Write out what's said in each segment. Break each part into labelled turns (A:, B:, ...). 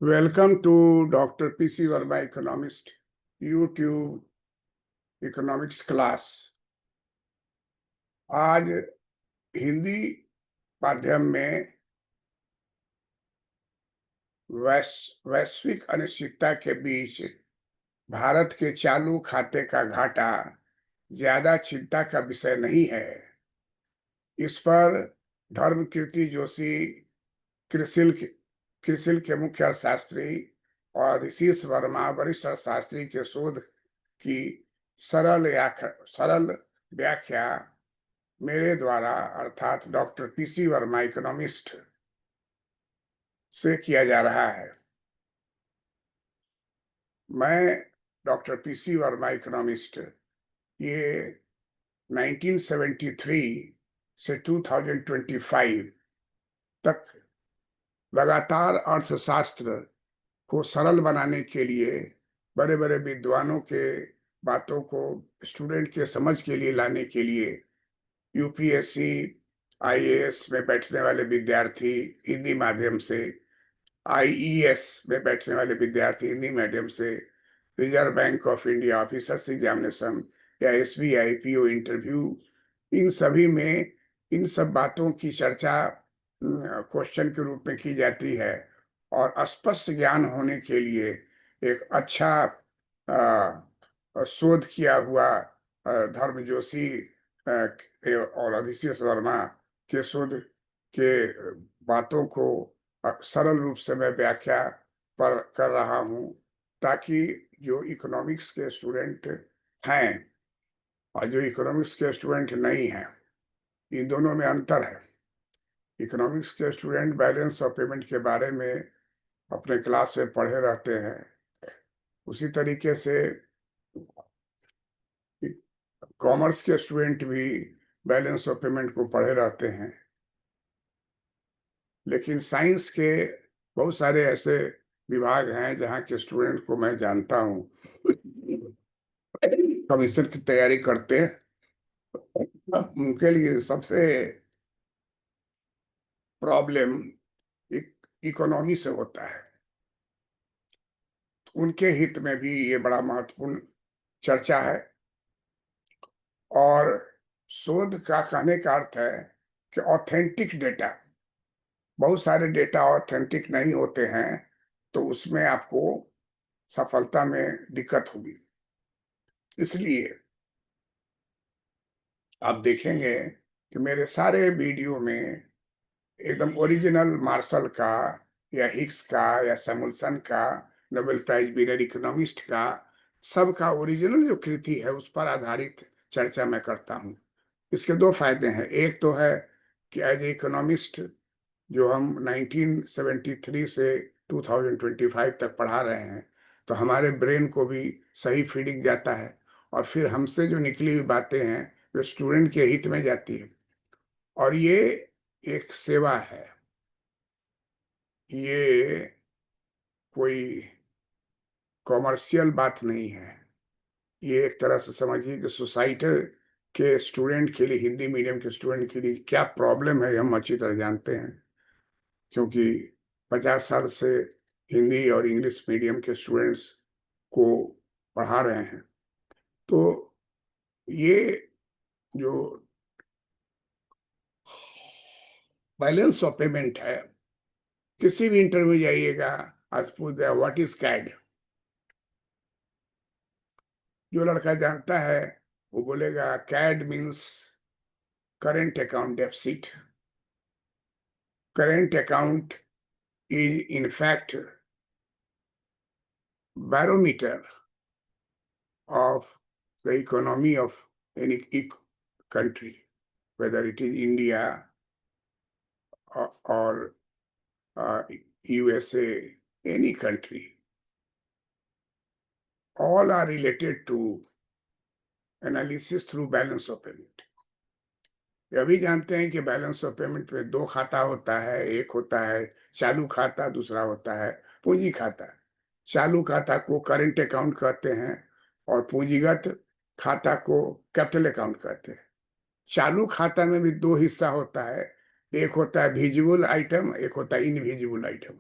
A: Welcome to Dr. PC Verma Economist YouTube economics class. आज हिंदी माध्यम में वैश्विक अनिश्चितता के बीच भारत के चालू खाते का घाटा ज्यादा चिंता का विषय नहीं है। इस पर धर्मकीर्ति जोशी, क्रिसिल क्रिसिल के मुख्य अर्थशास्त्री और ऋषिश वर्मा वरिष्ठ अर्थशास्त्री के शोध की सरल व्याख्या मेरे द्वारा अर्थात डॉक्टर पीसी वर्मा इकोनॉमिस्ट से किया जा रहा है। मैं डॉक्टर पीसी वर्मा इकोनॉमिस्ट ये 1973 से 2025 तक लगातार अर्थशास्त्र को सरल बनाने के लिए बड़े बड़े विद्वानों के बातों को स्टूडेंट के समझ के लिए लाने के लिए यूपीएससी आईएएस में बैठने वाले विद्यार्थी हिंदी माध्यम से, आईईएस में बैठने वाले विद्यार्थी हिंदी माध्यम से, reserve bank of India officers examination या एसबीआई पीओ इंटरव्यू, इन सभी में इन सब बातों की चर्चा क्वेश्चन के रूप में की जाती है और स्पष्ट ज्ञान होने के लिए एक अच्छा शोध किया हुआ धर्म जोशी और ऋषिश वर्मा के शोध के बातों को सरल रूप से मैं व्याख्या पर कर रहा हूं, ताकि जो इकोनॉमिक्स के स्टूडेंट हैं और जो इकोनॉमिक्स के स्टूडेंट नहीं हैं, इन दोनों में अंतर है। इकोनॉमिक्स के स्टूडेंट बैलेंस ऑफ पेमेंट के बारे में अपने क्लास में पढ़े रहते हैं, उसी तरीके से कॉमर्स के स्टूडेंट भी बैलेंस ऑफ पेमेंट को पढ़े रहते हैं। लेकिन साइंस के बहुत सारे ऐसे विभाग हैं जहाँ के स्टूडेंट को मैं जानता हूँ, कमीशन की तैयारी करते हैं, उनके लिए सबसे प्रॉब्लम इकोनॉमी से होता है। उनके हित में भी ये बड़ा महत्वपूर्ण चर्चा है। और शोध का कहने का अर्थ है कि ऑथेंटिक डेटा, बहुत सारे डेटा ऑथेंटिक नहीं होते हैं तो उसमें आपको सफलता में दिक्कत होगी। इसलिए आप देखेंगे कि मेरे सारे वीडियो में एकदम ओरिजिनल मार्शल का या हिक्स का या सैमुअल्सन का, नोबेल प्राइज विनर इकोनॉमिस्ट का, सबका ओरिजिनल जो कृति है उस पर आधारित चर्चा मैं करता हूँ। इसके दो फायदे हैं। एक तो है कि एज ए इकोनॉमिस्ट जो हम 1973 से 2025 तक पढ़ा रहे हैं, तो हमारे ब्रेन को भी सही फीडिंग जाता है और फिर हमसे जो निकली हुई बातें हैं जो स्टूडेंट के हित में जाती है। और ये एक सेवा है, ये कोई कॉमर्शियल बात नहीं है। ये एक तरह से समझिए कि सोसाइटी के स्टूडेंट के लिए, हिंदी मीडियम के स्टूडेंट के लिए क्या प्रॉब्लम है हम अच्छी तरह जानते हैं, क्योंकि 50 साल से हिंदी और इंग्लिश मीडियम के स्टूडेंट्स को पढ़ा रहे हैं। तो ये जो बैलेंस ऑफ पेमेंट है, किसी भी इंटरव्यू जाइएगा, आज पूछ दिया व्हाट इज कैड, जो लड़का जानता है वो बोलेगा CAD means current account deficit. Current account is in fact barometer of the economy of any country, whether it is India or USA, any country. All are related to analysis through balance of payment. ये भी जानते हैं कि balance of payment में दो खाता होता है, एक होता है चालू खाता, दूसरा होता है पूंजी खाता। चालू खाता को करंट अकाउंट कहते हैं और पूंजीगत खाता को कैपिटल अकाउंट कहते हैं। चालू खाता में भी दो हिस्सा होता है, एक होता है विजिबल आइटम, एक होता है इनविजिबल आइटम।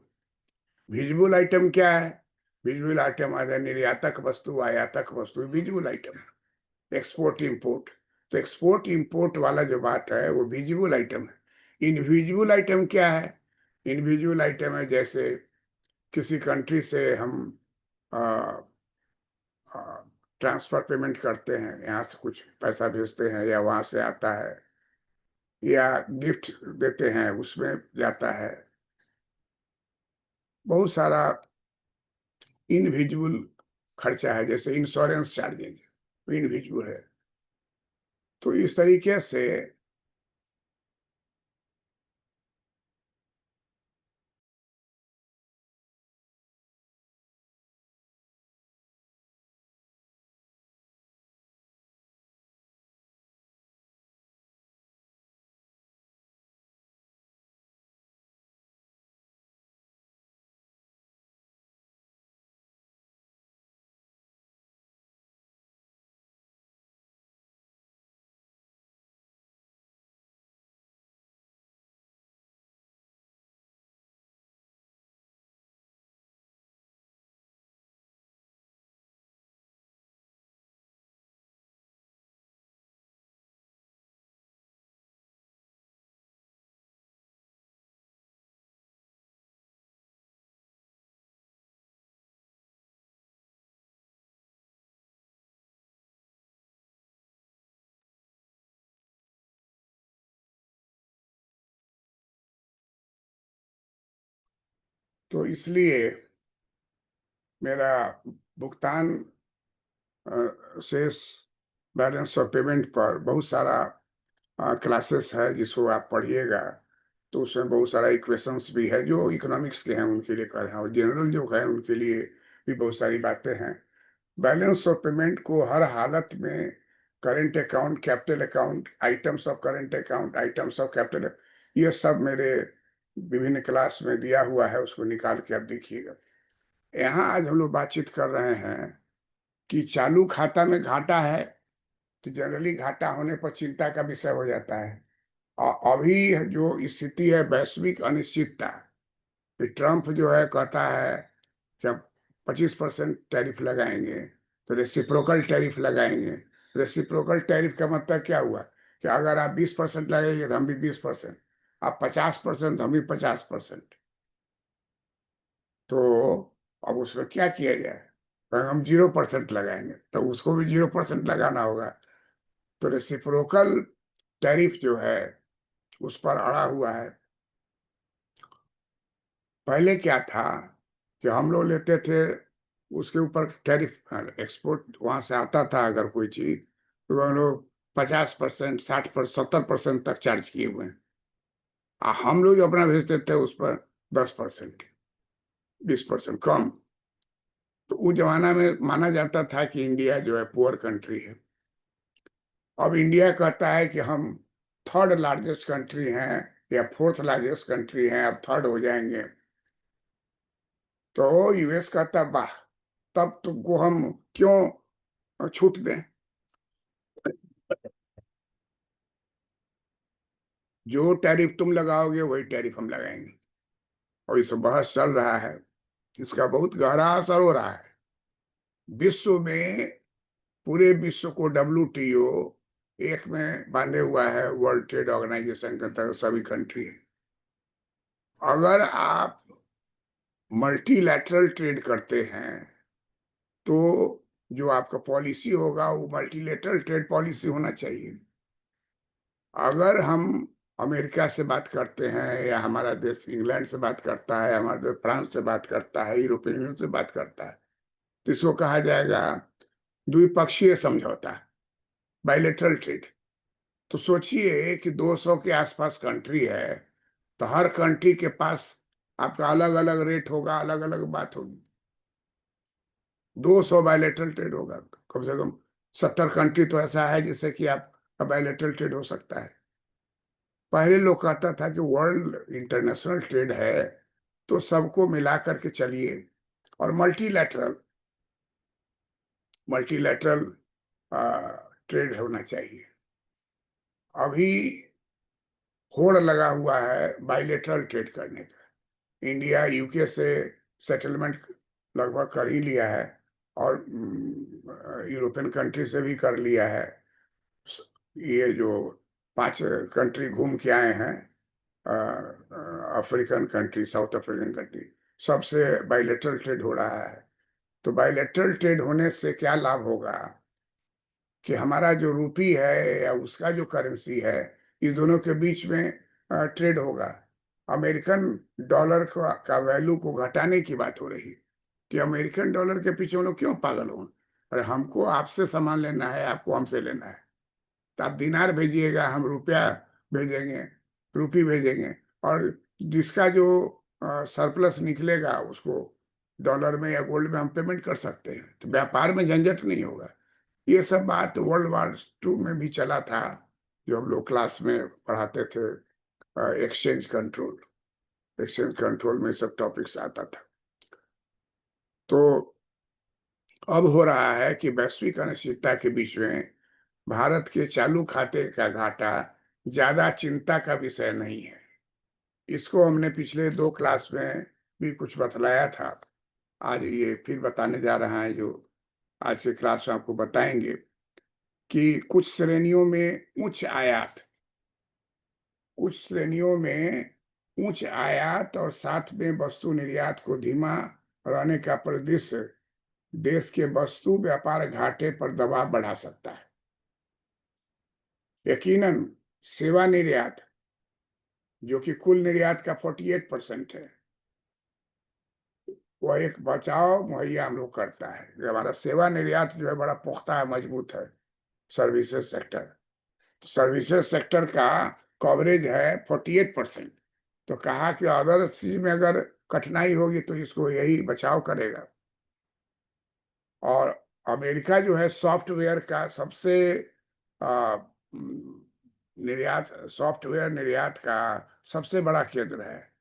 A: विजिबल आइटम क्या है? विजिबल आइटम है निर्यातक वस्तु, आयातक वस्तु, विजिबल आइटम है। एक्सपोर्ट इंपोर्ट, तो एक्सपोर्ट इंपोर्ट वाला जो बात है वो विजिबल आइटम है। इनविजिबल आइटम क्या है? इनविजिबल आइटम है जैसे किसी कंट्री से हम ट्रांसफर पेमेंट करते हैं, यहाँ से कुछ पैसा भेजते हैं या वहां से आता है, या गिफ्ट देते हैं उसमें जाता है। बहुत सारा इनविजिबल खर्चा है, जैसे इंश्योरेंस चार्जेज इनविजिबल है। तो इस तरीके से तो इसलिए मेरा भुगतान शेष बैलेंस ऑफ पेमेंट पर बहुत सारा क्लासेस है जिसको आप पढ़िएगा। तो उसमें बहुत सारा इक्वेशंस भी है जो इकोनॉमिक्स के हैं उनके लिए कर हैं, और जनरल जो है उनके लिए भी बहुत सारी बातें हैं। बैलेंस ऑफ पेमेंट को हर हालत में current account, capital account, items of current account, items of capital, ये सब मेरे विभिन्न क्लास में दिया हुआ है, उसको निकाल के आप देखिएगा। यहाँ आज हम लोग बातचीत कर रहे हैं कि चालू खाता में घाटा है, तो जनरली घाटा होने पर चिंता का विषय हो जाता है। अभी जो स्थिति है वैश्विक अनिश्चितता, कि ट्रम्प जो है कहता है कि हम 25% टैरिफ लगाएंगे, तो रेसिप्रोकल टैरिफ लगाएंगे। रेसिप्रोकल टैरिफ का मतलब क्या हुआ कि अगर आप 20% लगाएंगे तो हम भी 20%, आप 50% हम भी 50%। तो अब उसमें क्या किया जाए? तो हम 0% लगाएंगे, तो उसको भी 0% लगाना होगा। तो रेसिप्रोकल टैरिफ जो है उस पर अड़ा हुआ है। पहले क्या था कि हम लोग लेते थे, उसके ऊपर टैरिफ, एक्सपोर्ट वहां से आता था अगर कोई चीज, तो हम लोग 50%, 60%, 70% तक चार्ज किए हुए हैं। हम लोग जो अपना भेजते थे उस पर 10%, 20% कम। तो उस जमाना में माना जाता था कि इंडिया जो है पुअर कंट्री है। अब इंडिया कहता है कि हम थर्ड लार्जेस्ट कंट्री हैं या फोर्थ लार्जेस्ट कंट्री हैं, अब थर्ड हो जाएंगे। तो यूएस कहता वाह, तब तुमको हम क्यों छूट दें? जो टैरिफ तुम लगाओगे वही टैरिफ हम लगाएंगे। और इस बहस चल रहा है, इसका बहुत गहरा असर हो रहा है विश्व में। पूरे विश्व को डब्ल्यूटीओ एक में बांधे हुआ है, वर्ल्ड ट्रेड ऑर्गेनाइजेशन के तहत सभी कंट्री है। अगर आप मल्टीलैटरल ट्रेड करते हैं तो जो आपका पॉलिसी होगा वो मल्टीलैटरल ट्रेड पॉलिसी होना चाहिए। अगर हम अमेरिका से बात करते हैं, या हमारा देश इंग्लैंड से बात करता है, हमारा देश फ्रांस से बात करता है, यूरोपियन यूनियन से बात करता है, तो इसको कहा जाएगा द्विपक्षीय समझौता, बायलैटरल ट्रेड। तो सोचिए कि 200 के आसपास कंट्री है, तो हर कंट्री के पास आपका अलग अलग रेट होगा, अलग अलग बात होगी। 200 बायलैटरल ट्रेड होगा, कम से कम 70 कंट्री तो ऐसा है जिससे कि आपका बायलैटरल ट्रेड हो सकता है। पहले लोग कहता था कि वर्ल्ड इंटरनेशनल ट्रेड है तो सबको मिला करके चलिए, और मल्टीलैटरल मल्टीलैटरल ट्रेड होना चाहिए। अभी होड़ लगा हुआ है बाइलेटरल ट्रेड करने का। इंडिया यूके से सेटलमेंट लगभग कर ही लिया है और यूरोपियन कंट्री से भी कर लिया है। ये जो 5 कंट्री घूम के आए हैं, African country, south African country, सबसे बायलैटरल ट्रेड हो रहा है। तो बायलैटरल ट्रेड होने से क्या लाभ होगा कि हमारा जो रूपी है या उसका जो करेंसी है, इस दोनों के बीच में ट्रेड होगा। अमेरिकन डॉलर का वैल्यू को घटाने की बात हो रही है कि अमेरिकन डॉलर के पीछे हम लोग क्यों पागल हों? अरे हमको आपसे सामान लेना है, आपको हमसे लेना है। तो आप दिनार भेजिएगा, हम रुपया भेजेंगे, रूपी भेजेंगे, और जिसका जो सरप्लस निकलेगा उसको डॉलर में या गोल्ड में हम पेमेंट कर सकते हैं। तो व्यापार में झंझट नहीं होगा। ये सब बात वर्ल्ड वॉर 2 में भी चला था, जो हम लोग क्लास में पढ़ाते थे। एक्सचेंज कंट्रोल, एक्सचेंज कंट्रोल में सब टॉपिक्स आता था। तो अब हो रहा है कि वैश्विक अनिश्चितता के बीच में भारत के चालू खाते का घाटा ज्यादा चिंता का विषय नहीं है। इसको हमने पिछले 2 क्लास में भी कुछ बतलाया था। आज ये फिर बताने जा रहा है, जो आज के क्लास में आपको बताएंगे कि कुछ श्रेणियों में उच्च आयात, कुछ श्रेणियों में उच्च आयात और साथ में वस्तु निर्यात को धीमा रहने का परिदृश्य देश के वस्तु व्यापार घाटे पर दबाव बढ़ा सकता है। यकीनन सेवा निर्यात, जो कि कुल निर्यात का 48% है, वह एक बचाव मुहैया हम लोग करता है। ये हमारा सेवा निर्यात जो है बड़ा पुख्ता है, मजबूत है। सर्विसेज सेक्टर, सर्विसेज सेक्टर का कवरेज है 48%। तो कहा कि अदर चीज में अगर कठिनाई होगी तो इसको यही बचाव करेगा। और अमेरिका जो है सॉफ्टवेयर का सबसे आ, निर्यात, सॉफ्टवेयर निर्यात का सबसे बड़ा केंद्र है।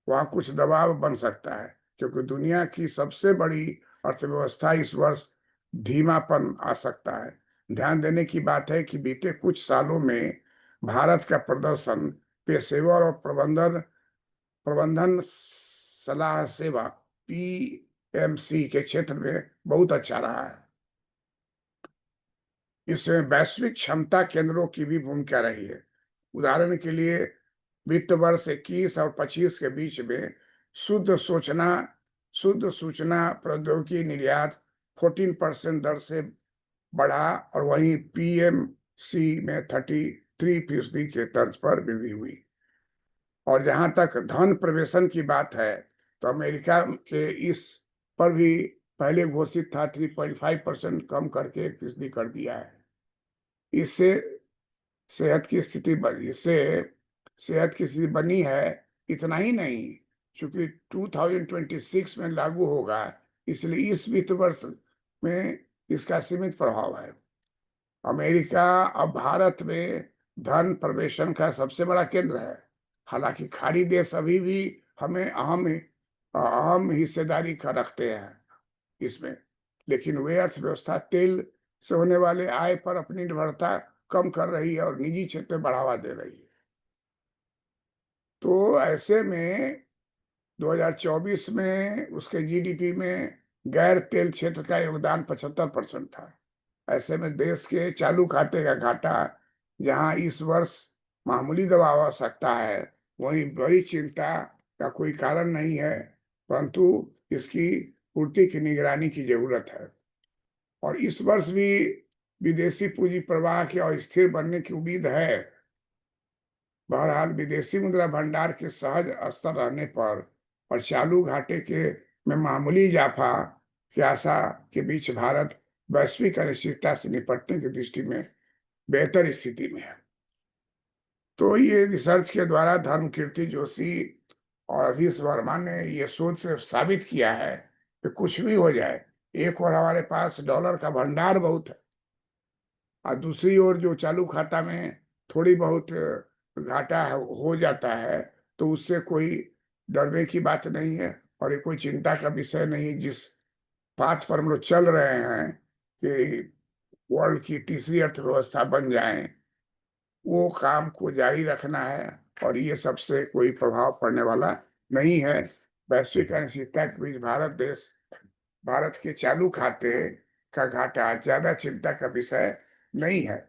A: वहाँ कुछ दबाव बन सकता है क्योंकि दुनिया की सबसे बड़ी अर्थव्यवस्था इस वर्ष धीमापन आ सकता है। ध्यान देने की बात है कि बीते कुछ सालों में भारत का प्रदर्शन पेशेवर और प्रबंधन प्रबंधन सलाह सेवा पीएमसी के क्षेत्र में बहुत अच्छा रहा है। इसमें वैश्विक क्षमता केंद्रों की भी भूमिका रही है। उदाहरण के लिए वित्त वर्ष 21 और 25 के बीच में शुद्ध सूचना शुद्ध सूचना प्रौद्योगिकी निर्यात 14% दर से बढ़ा और वहीं पीएमसी में 33% के तर्ज पर वृद्धि हुई। और जहां तक धन प्रवेशन की बात है तो अमेरिका के इस पर भी पहले घोषित था 3.5% कम करके 1% कर दिया है। इससे इससे सेहत की स्थिति बनी है। इतना ही नहीं, चूंकि 2026 में लागू होगा, इसलिए इस वित्त वर्ष में इसका सीमित प्रभाव है। अमेरिका अब भारत में धन प्रवेशन का सबसे बड़ा केंद्र है। हालांकि खाड़ी देश अभी भी हमें अहम अहम हिस्सेदारी का रखते हैं इसमें, लेकिन वे अर्थव्यवस्था तेल से होने वाले आय पर अपनी निर्भरता कम कर रही है और निजी क्षेत्र में बढ़ावा दे रही है। तो ऐसे में 2024 में उसके जीडीपी में गैर तेल क्षेत्र का योगदान 75% था। ऐसे में देश के चालू खाते का घाटा जहां इस वर्ष मामूली दबाव आ सकता है, वहीं बड़ी चिंता का कोई कारण नहीं है, परंतु इसकी पूर्ति की निगरानी की जरूरत है। और इस वर्ष भी विदेशी पूंजी प्रवाह के अस्थिर बनने की उम्मीद है। बहरहाल विदेशी मुद्रा भंडार के सहज स्तर रहने पर और चालू घाटे के में मामूली इजाफा की आशा के बीच भारत वैश्विक अनिश्चितता से निपटने की दृष्टि में बेहतर स्थिति में है। तो ये रिसर्च के द्वारा धर्मकीर्ति जोशी और अधीश वर्मा ने ये शोध से साबित किया है कि कुछ भी हो जाए, एक और हमारे पास डॉलर का भंडार बहुत है और दूसरी ओर जो चालू खाता में थोड़ी बहुत घाटा हो जाता है, तो उससे कोई डरने की बात नहीं है और ये कोई चिंता का विषय नहीं। जिस पाथ पर हम लोग चल रहे हैं कि वर्ल्ड की तीसरी अर्थव्यवस्था बन जाए, वो काम को जारी रखना है और ये सबसे कोई प्रभाव पड़ने वाला नहीं है। वैश्विक अनिश्चितता के बीच भारत के चालू खाते का घाटा ज्यादा चिंता का विषय नहीं है।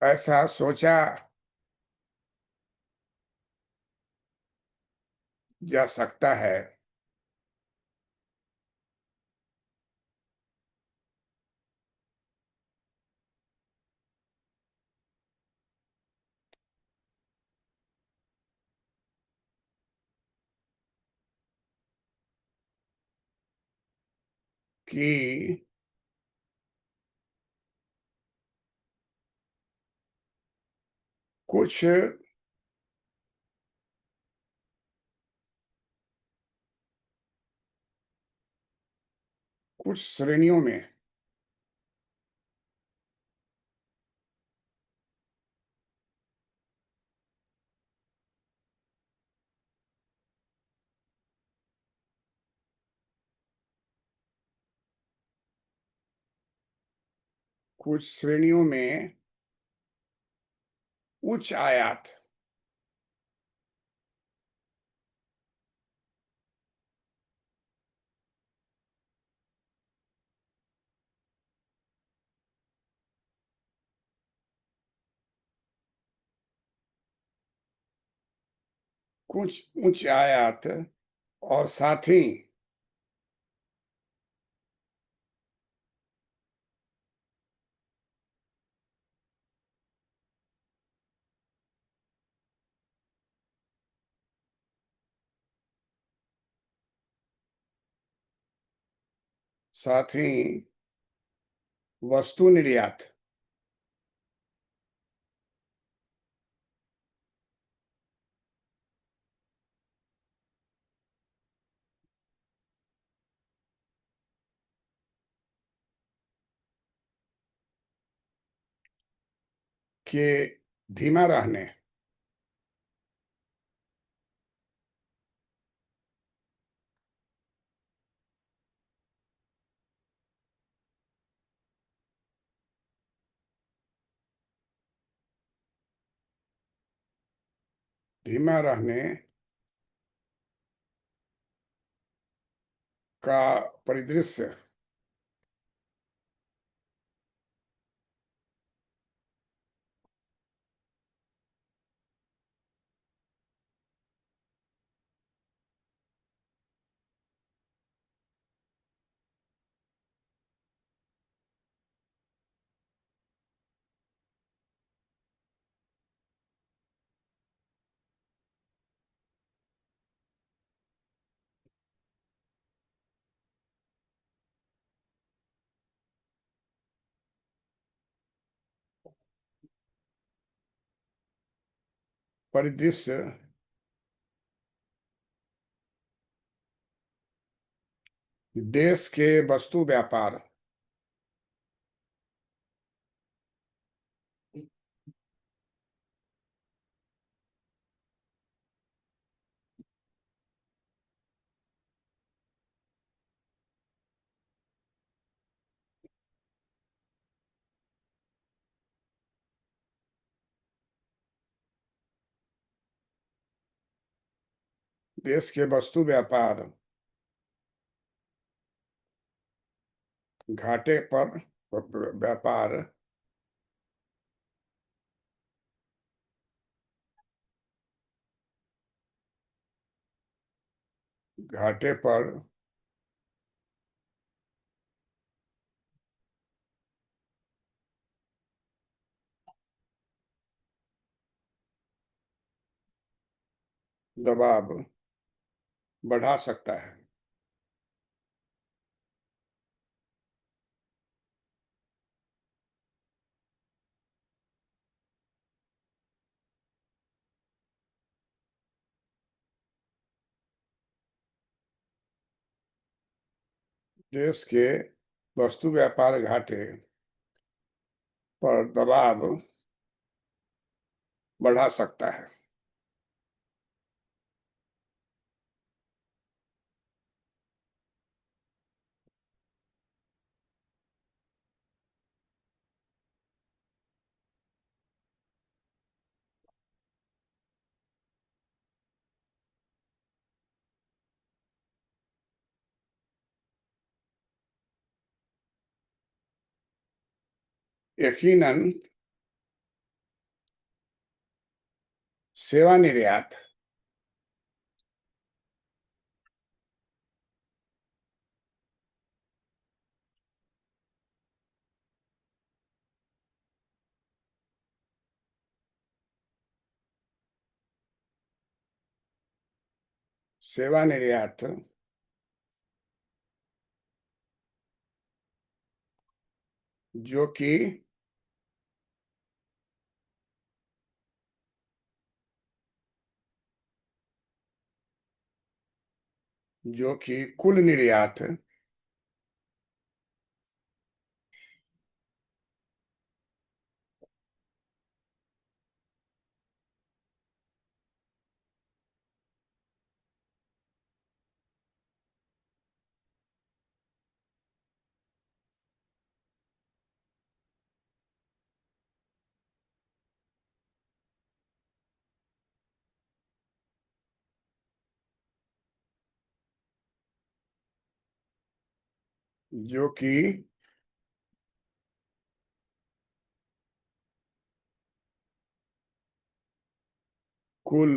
A: ऐसा सोचा जा सकता है कि कुछ कुछ श्रेणियों में उच्च आयात, कुछ उच्च आयात और साथ ही साथ ही वस्तु निर्यात के धीमा रहने धीमा रहने का परिदृश्य परिदृश्य देश के वस्तु व्यापार, देश के वस्तु घाटे पर व्यापार घाटे पर दबाव बढ़ा सकता है। देश के वस्तु व्यापार घाटे पर दबाव बढ़ा सकता है। यकीनन सेवा निर्यात सेवा निर्यात जो कि कुल निर्यात जो कि कुल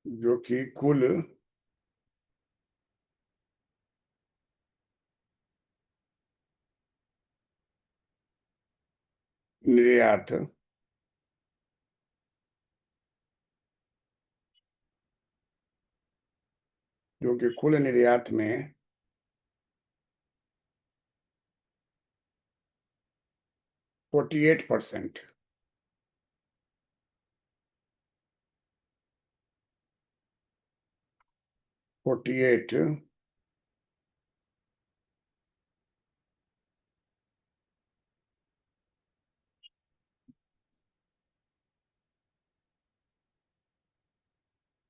A: जो कि कुल निर्यात जो कि कुल निर्यात में 48%। 48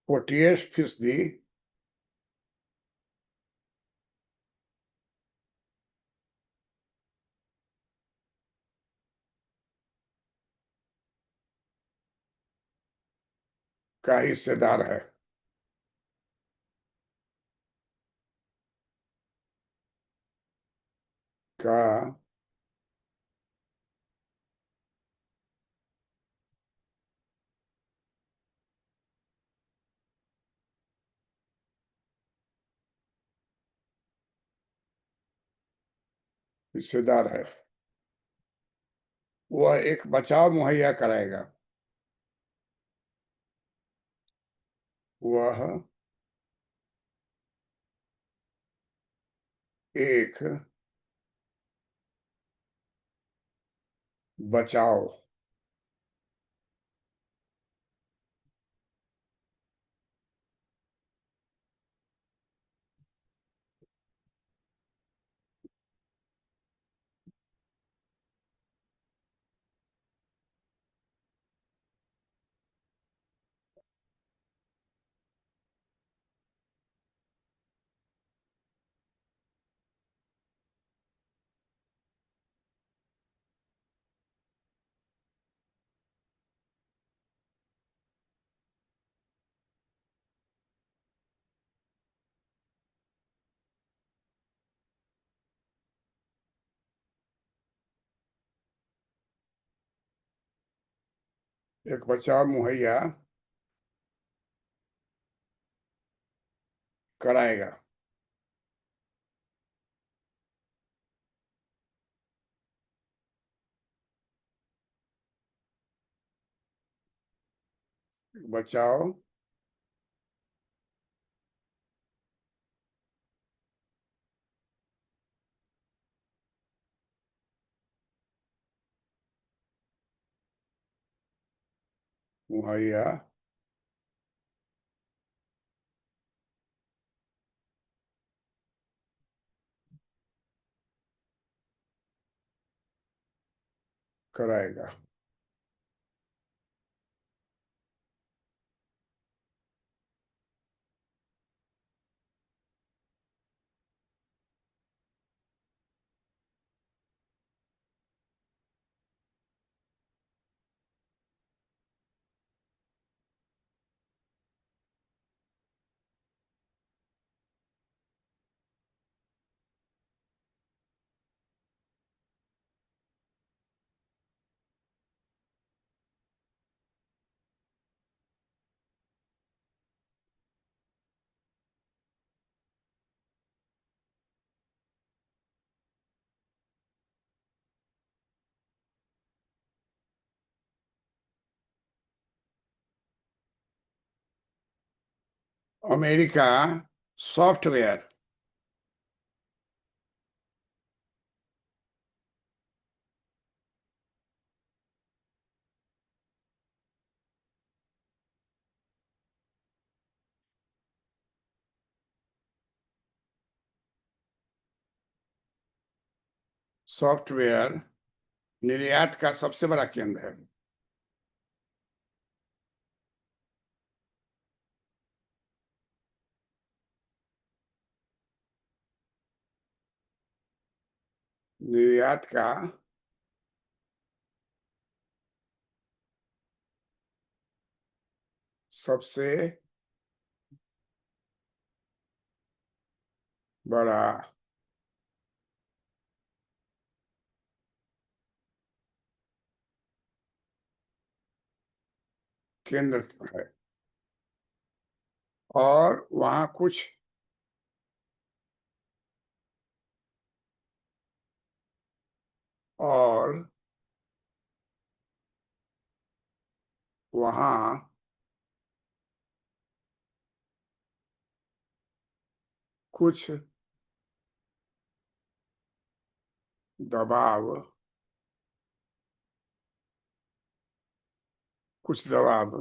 A: 48% का हिस्सेदार है। का हिस्सेदार है। वह एक बचाव मुहैया कराएगा। वह एक बचाव एक बचाव मुहैया कराएगा। बचाव मुहैया कराएगा। America software. सॉफ्टवेयर निर्यात का सबसे बड़ा केंद्र है। निर्यात का सबसे बड़ा केंद्र है। और वहाँ कुछ और वहाँ कुछ दबाव कुछ दबाव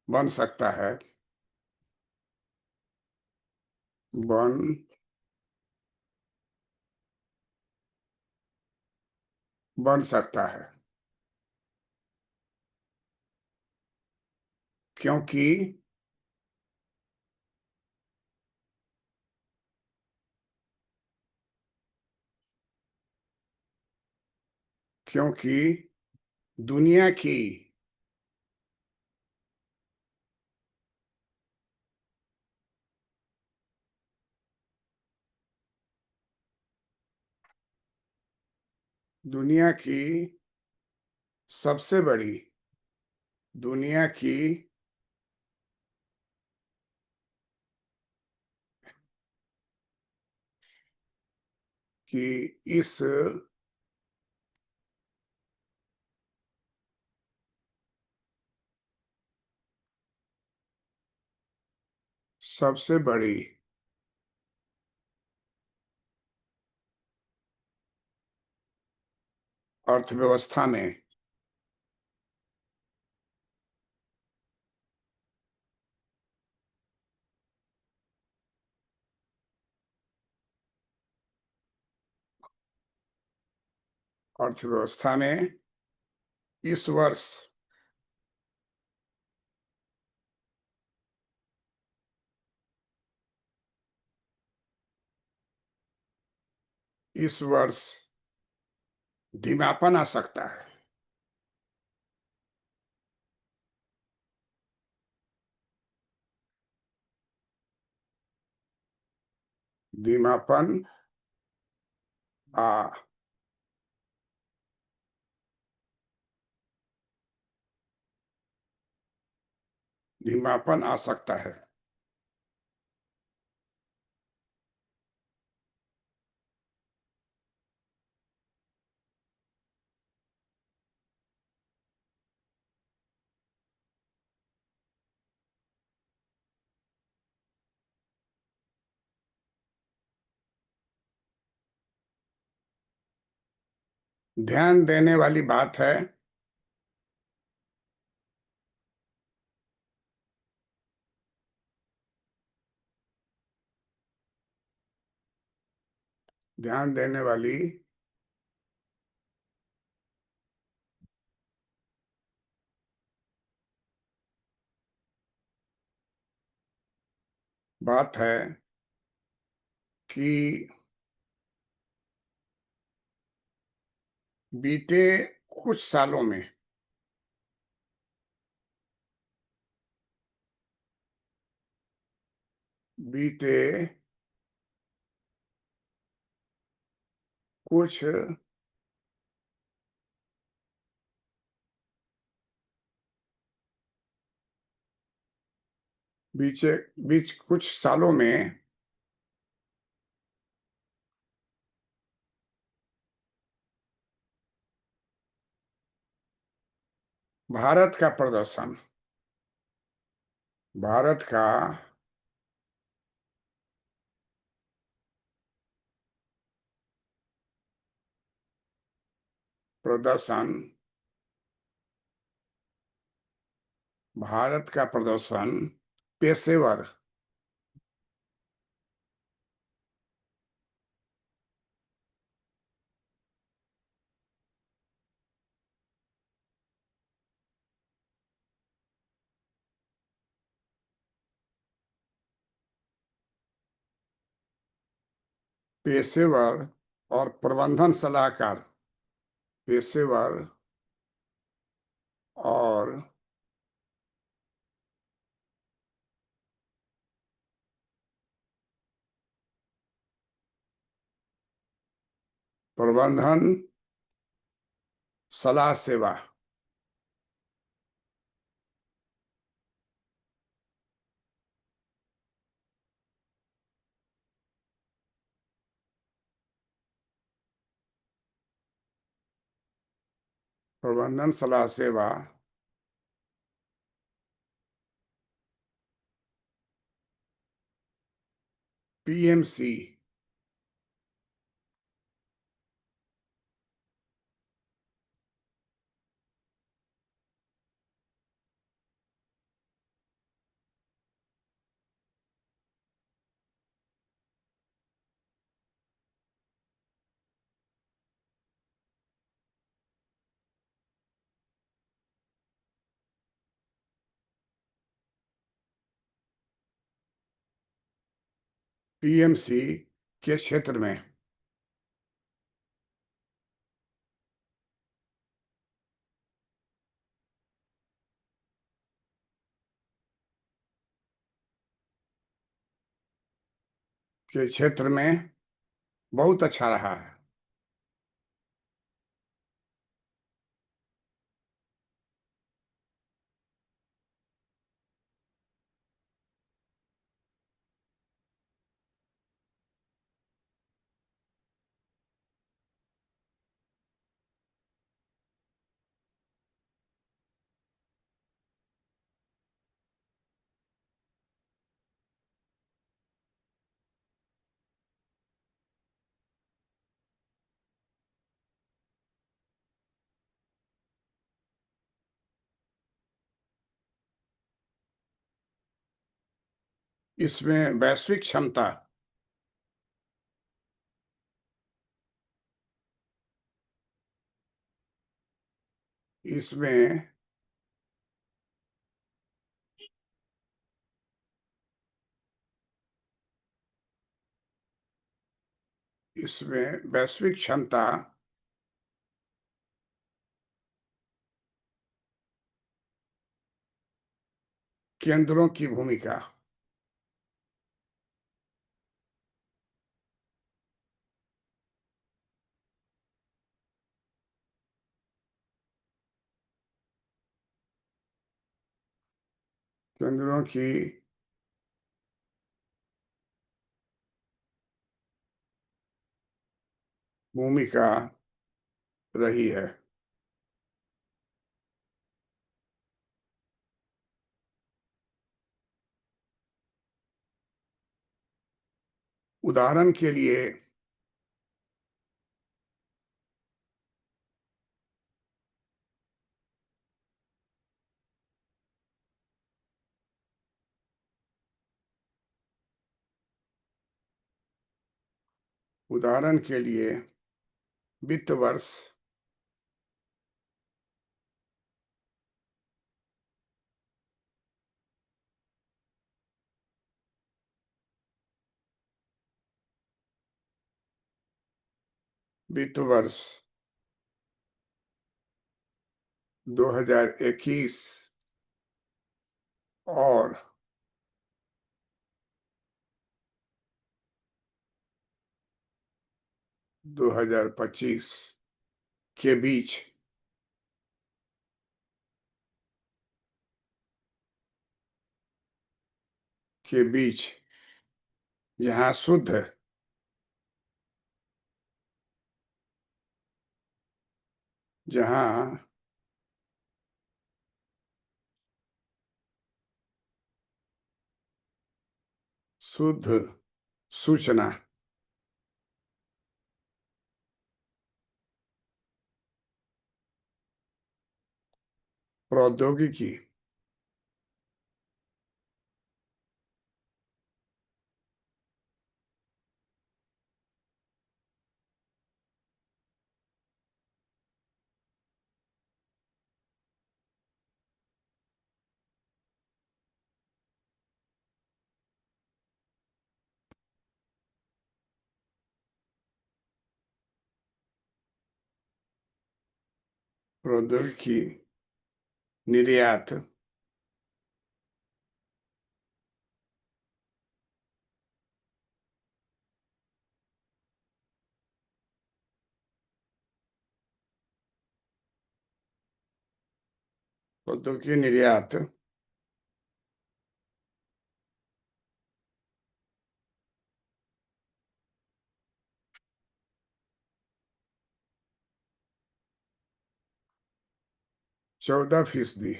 A: बन सकता है। बन बन सकता है। क्योंकि क्योंकि दुनिया की दुनिया की सबसे बड़ी दुनिया की कि इस सबसे बड़ी अर्थव्यवस्था में अर्थव्यवस्था में इस वर्ष इस वर्ष धीमापन आ सकता है। धीमापन आ धीमापन आ सकता है। ध्यान देने वाली बात है ध्यान देने वाली बात है कि बीते कुछ सालों में बीते कुछ बीचे बीच कुछ सालों में भारत भारत का प्रदर्शन भारत का प्रदर्शन पेशेवर पेशेवर और प्रबंधन सलाहकार पेशेवर और प्रबंधन सलाह सेवा प्रबंधन सलाह सेवा पीएमसी पीएमसी के क्षेत्र में बहुत अच्छा रहा है। इसमें वैश्विक क्षमता इसमें इसमें वैश्विक क्षमता केंद्रों की भूमिका केंद्रों की भूमिका रही है। उदाहरण के लिए उदाहरण के लिए वित्त वर्ष वित्त वर्ष 2021 और 2025 के बीच जहां जहां शुद्ध सूचना प्रौद्योगिकी प्रौद्योगिकी निर्यात प्रौद्योगिकी निर्यात 14%।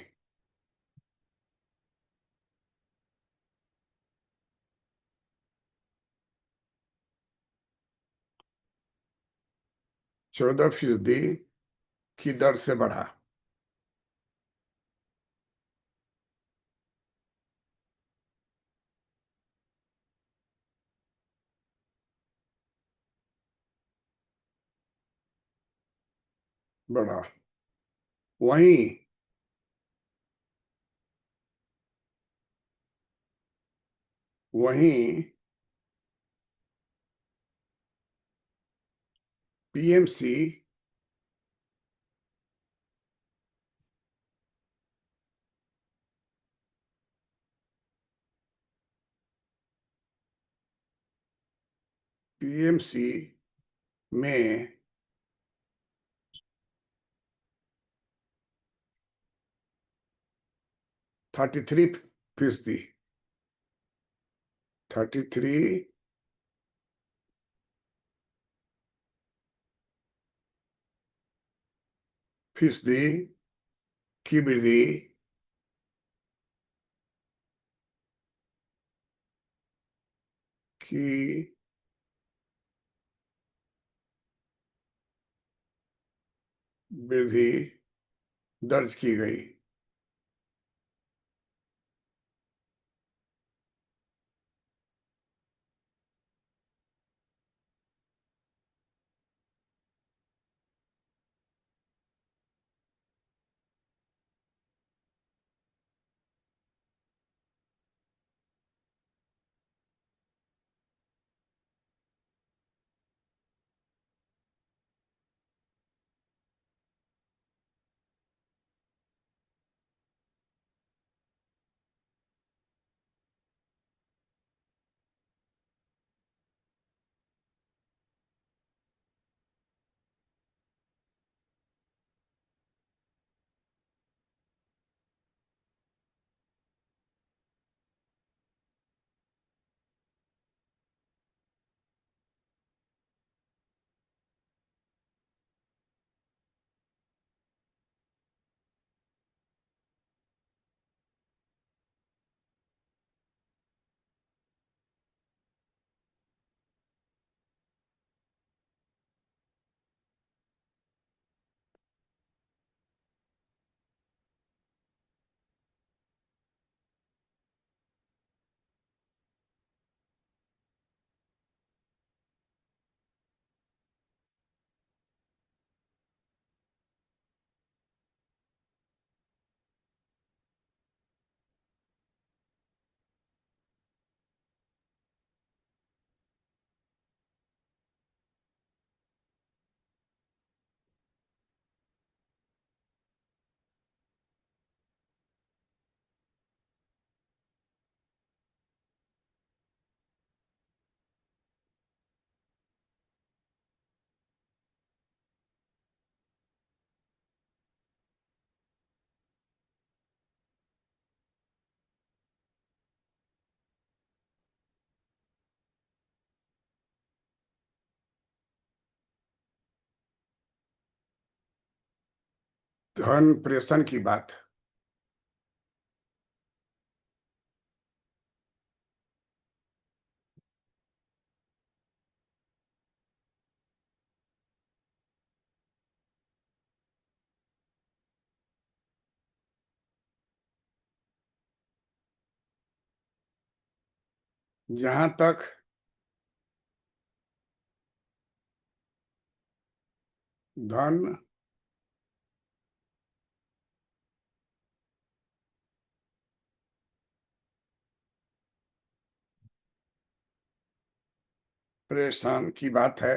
A: 14% की दर से बढ़ा। बढ़ा। वहीं वहीं पीएमसी पीएमसी में 33%। 33% की वृद्धि की वृद्धि दर्ज की गई। धन प्रेषण की बात। जहां तक धन प्रेषण की बात है,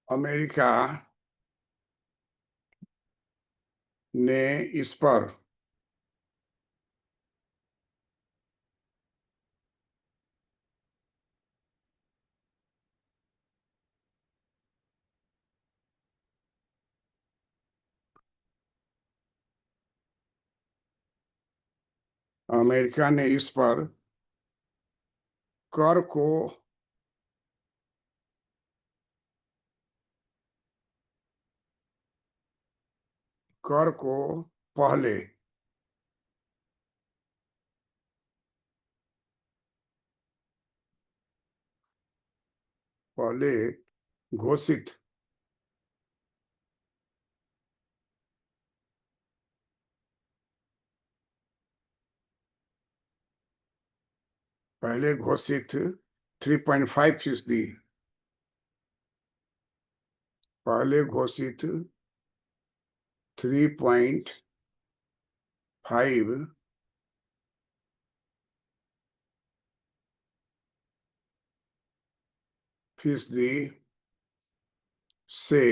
A: अमेरिका ने इस पर अमेरिका ने इस पर कर को कर को पहले पहले घोषित पहले घोषित 3.5%, पहले घोषित 3.5% से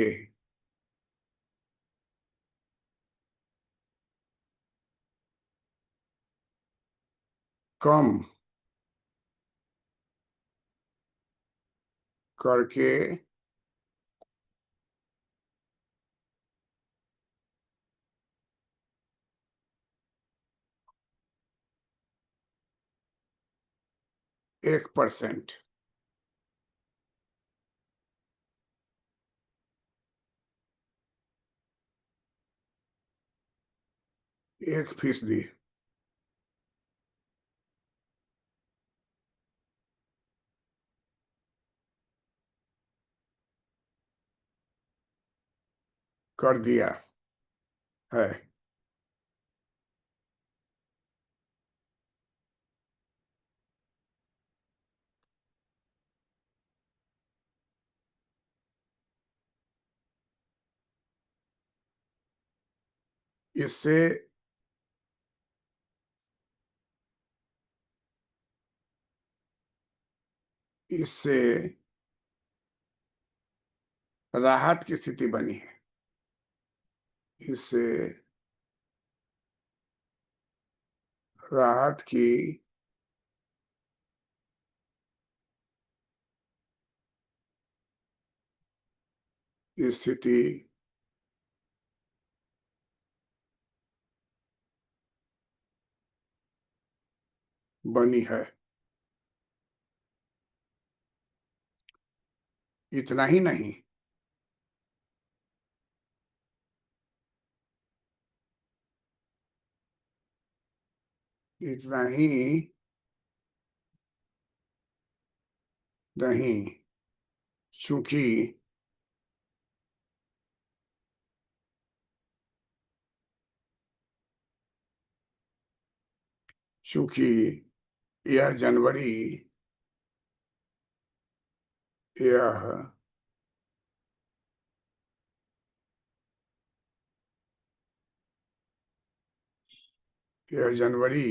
A: कम करके 1%, 1%, कर दिया है। इससे इससे राहत की स्थिति बनी है। इससे राहत की स्थिति बनी है। इतना ही नहीं, इतना ही नहीं, चूंकि चूंकि यह जनवरी यह यह जनवरी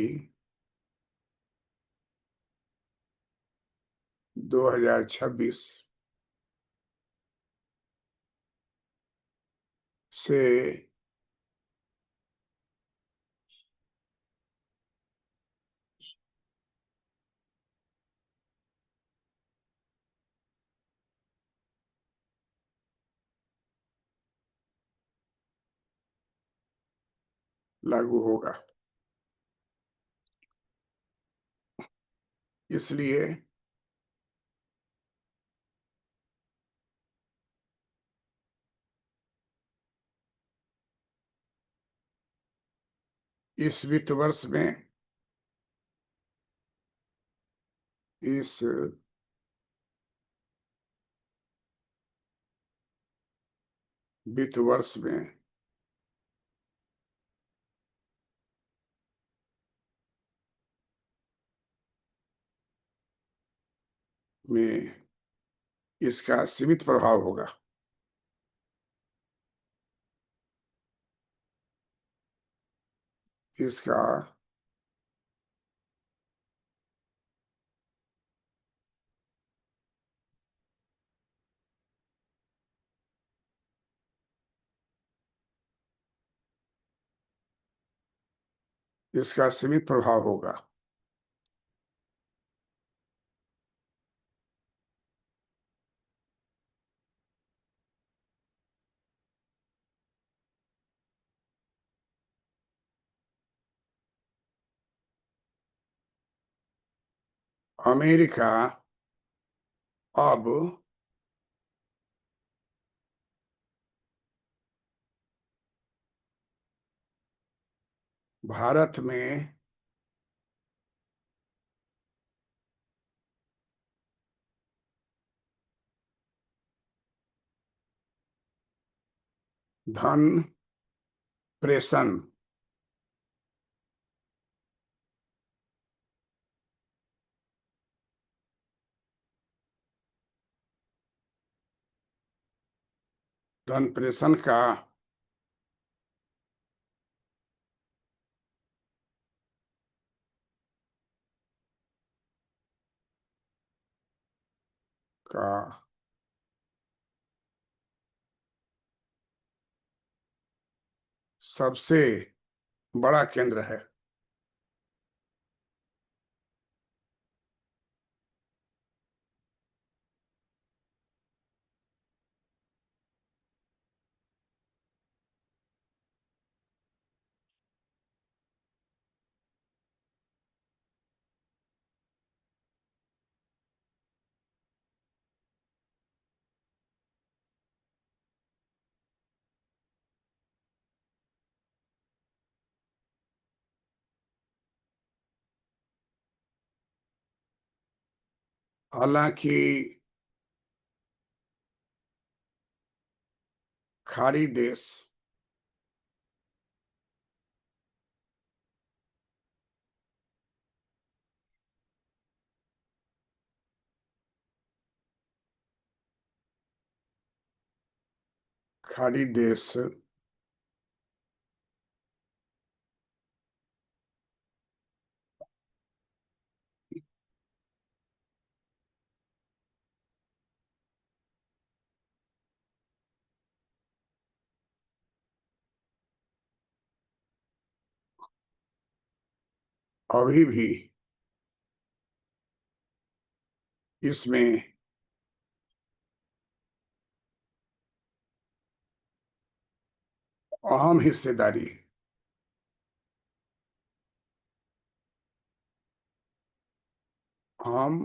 A: 2026 से लागू होगा। इसलिए इस वित्त वर्ष में, इस वित्त वर्ष में इसका सीमित प्रभाव होगा। इसका इसका सीमित प्रभाव होगा। अमेरिका अब भारत में धन प्रेषण धन प्रेषण का सबसे बड़ा केंद्र है। हालांकि खाड़ी देश खाड़ी देश अभी भी इसमें अहम हिस्सेदारी हम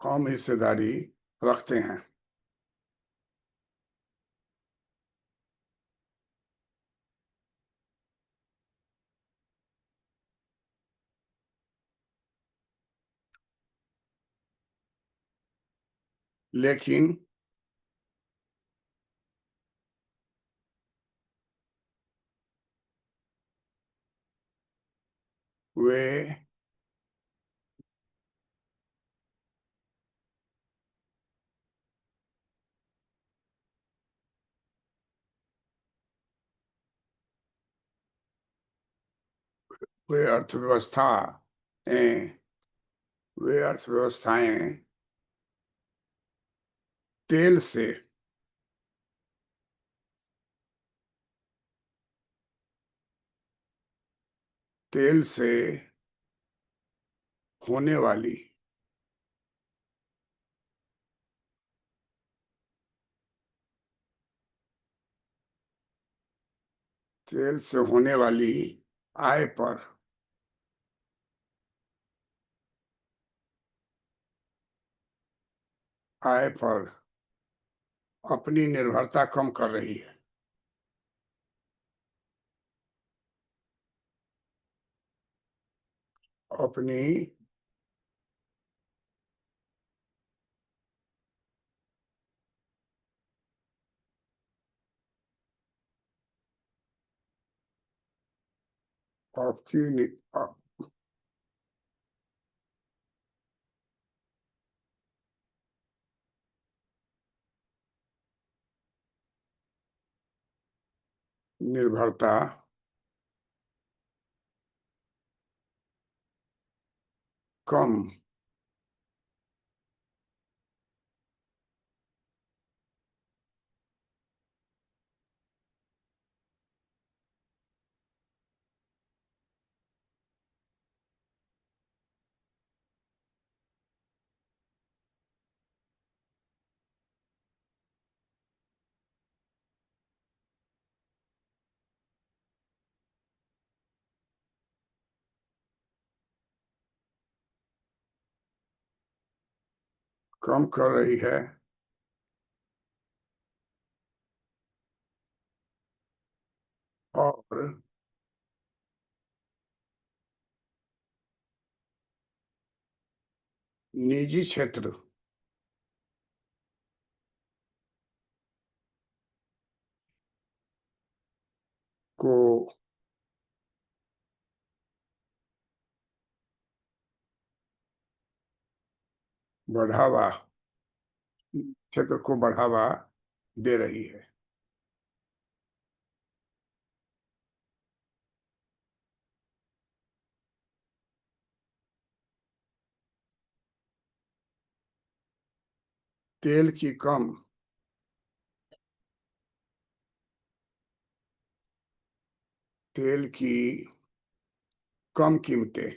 A: अहम हिस्सेदारी रखते हैं। लेकिन वे वे अर्थव्यवस्था ए, वे अर्थव्यवस्थाएं तेल से तेल से होने वाली तेल से होने वाली आय पर आय पर अपनी निर्भरता कम कर रही है। अपनी आपकी निर्भरता कम कम कर रही है और निजी क्षेत्र को बढ़ावा क्षेत्र को बढ़ावा दे रही है। तेल की कम तेल की कम कीमतें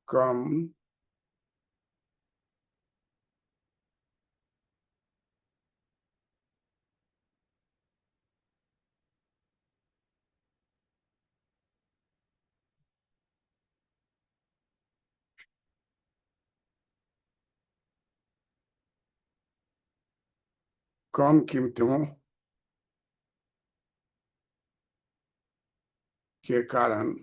A: कम कम कीमतों के कारण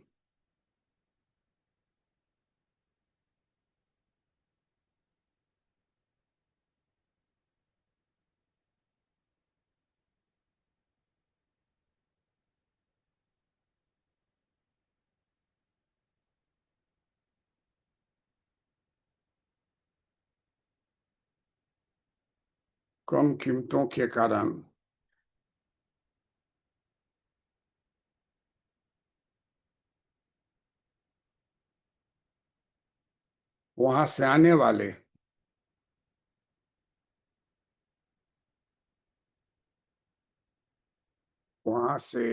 A: कम कीमतों के कारण वहां से आने वाले वहां से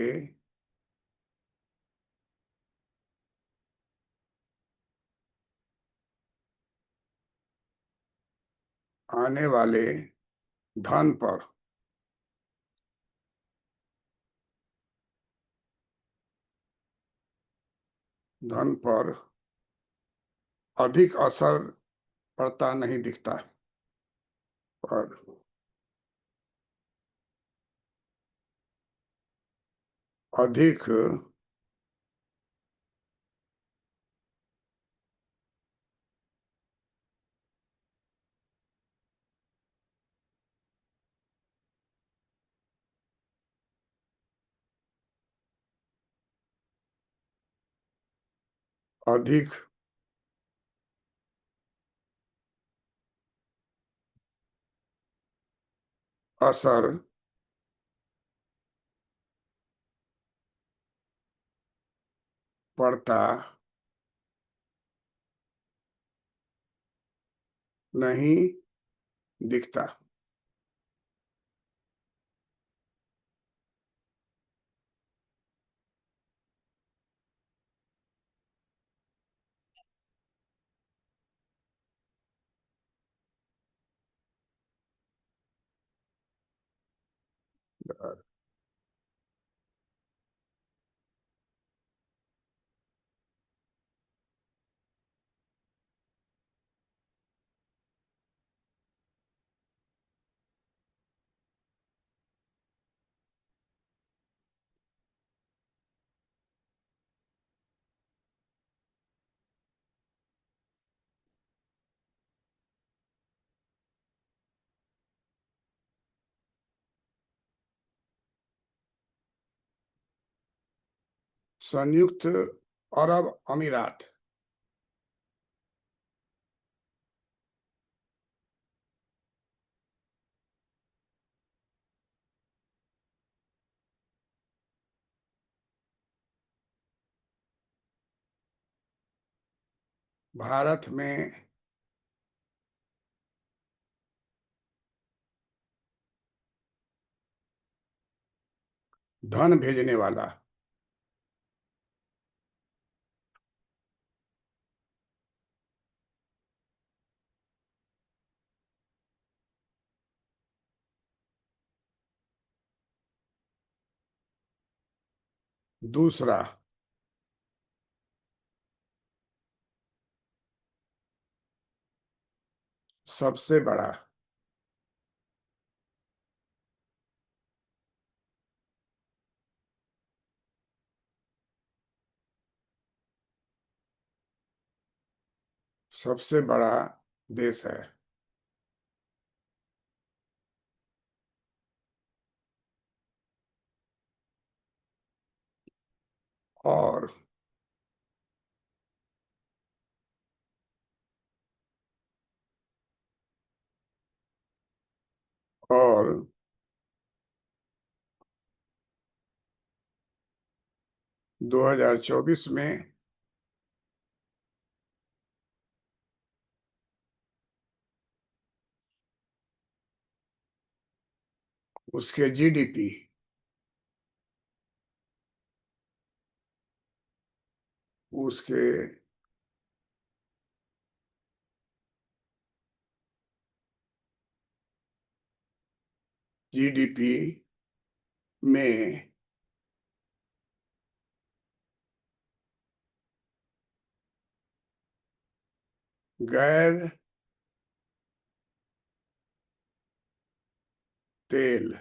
A: आने वाले धन पर धन पर अधिक असर पड़ता नहीं दिखता। पर अधिक अधिक असर पड़ता नहीं दिखता। संयुक्त अरब अमीरात। भारत में धन भेजने वाला। दूसरा। सबसे बड़ा। सबसे बड़ा देश है। और और 2024 में उसके जीडीपी, उसके जीडीपी में गैर तेल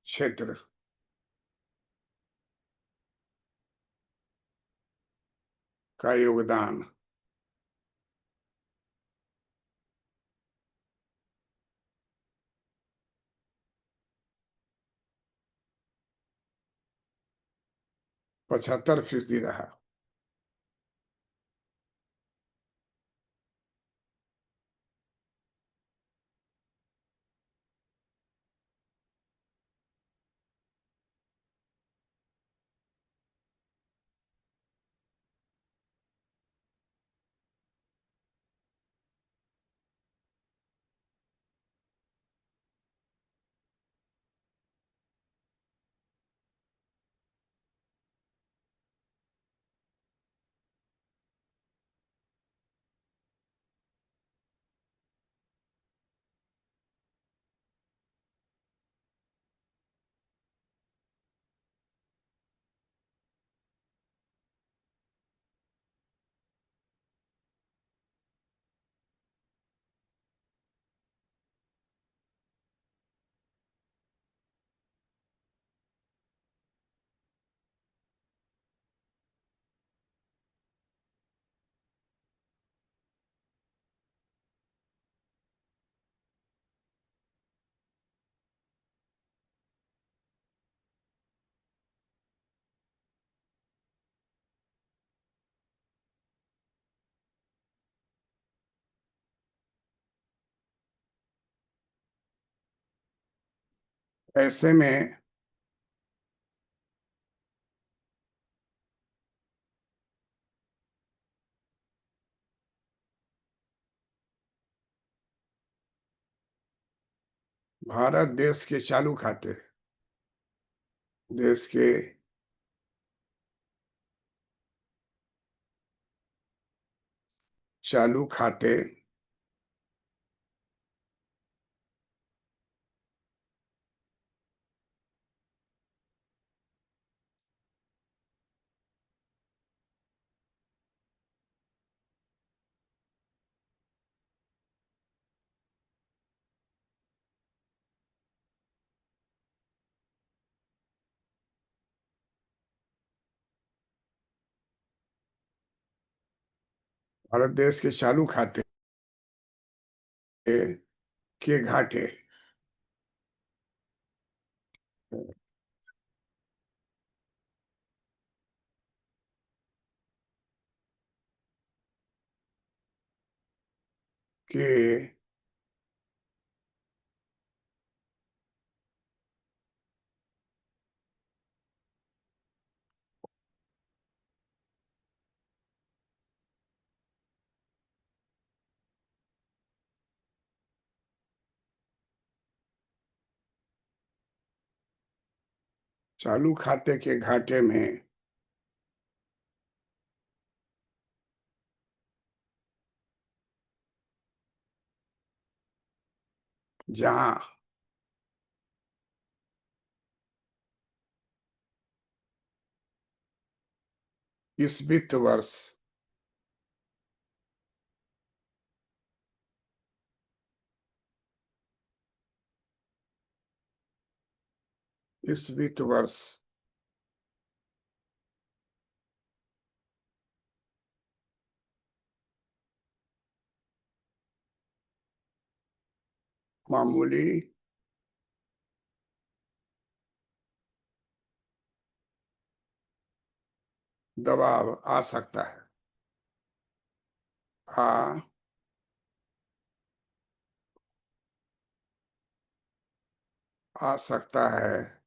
A: क्षेत्र का योगदान 75% रहा। ऐसे में भारत देश के चालू खाते भारत देश के चालू खाते के घाटे कि चालू खाते के घाटे में जहां इस वित्त वर्ष इस वित्त वर्ष मामूली दबाव आ सकता है आ आ सकता है।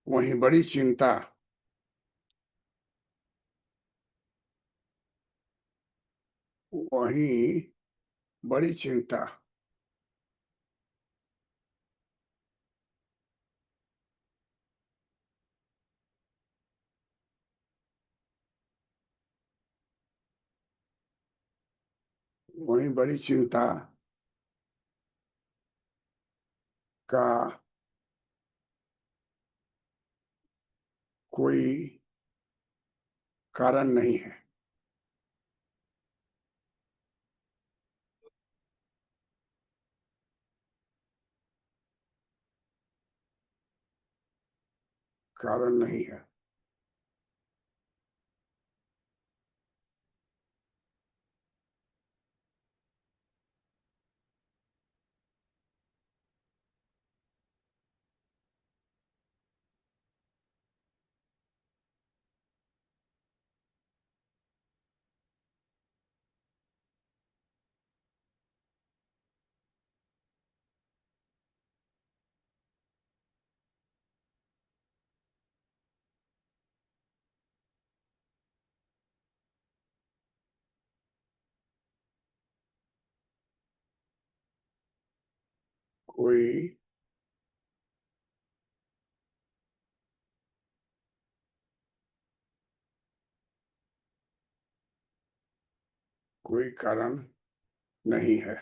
A: वहीं बड़ी चिंता वहीं बड़ी चिंता वहीं बड़ी चिंता का कोई कारण नहीं है। कारण नहीं है। कोई कोई कारण नहीं है।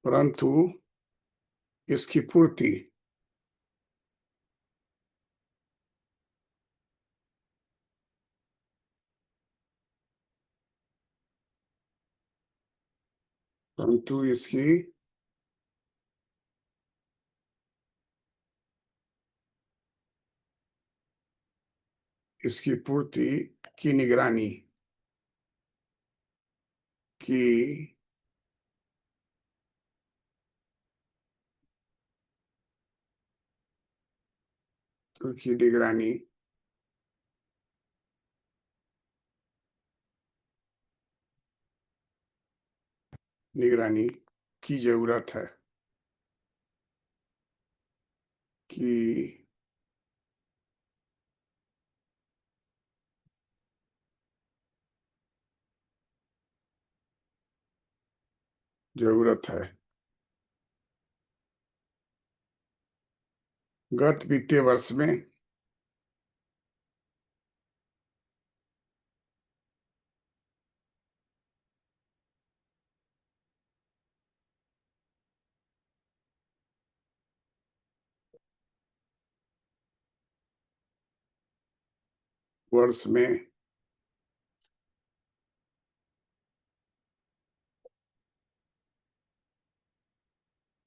A: परंतु इसकी पूर्ति परंतु इसकी पूर्ति की निगरानी की की निगरानी निगरानी की जरूरत है। की जरूरत है। गत वित्तीय वर्ष में वर्ष में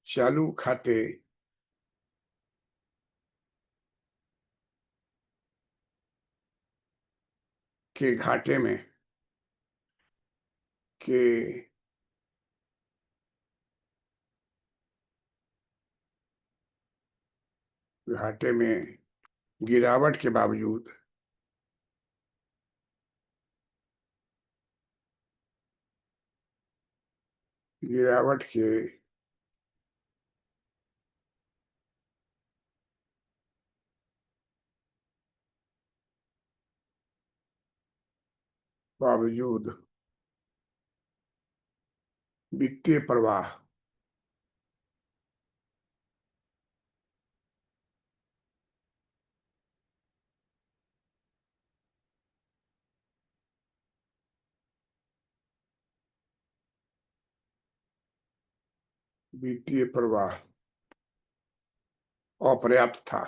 A: चालू खाते के घाटे में के घाटे में गिरावट के बावजूद गिरावट के बावजूद वित्तीय प्रवाह वित्तीय प्रवाह अपर्याप्त था,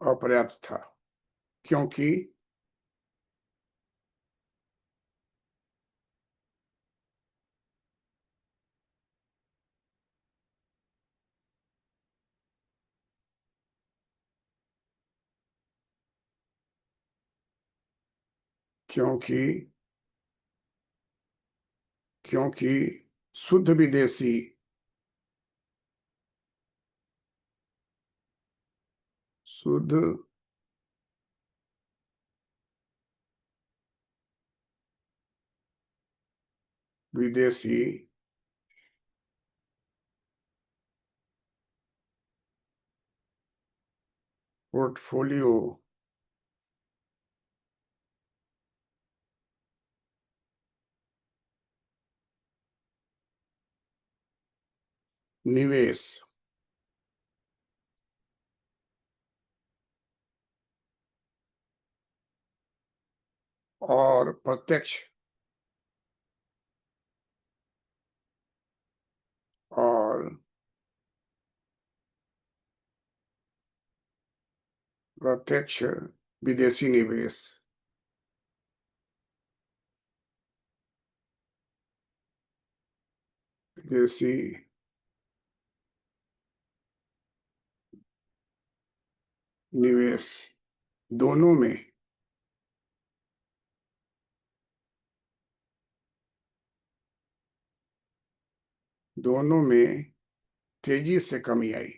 A: अपर्याप्त था क्योंकि क्योंकि क्योंकि शुद्ध विदेशी शुद्ध विदेशी पोर्टफोलियो निवेश और और प्रत्यक्ष विदेशी निवेश विदेशी निवेश दोनों में दोनों में तेजी से कमी आई,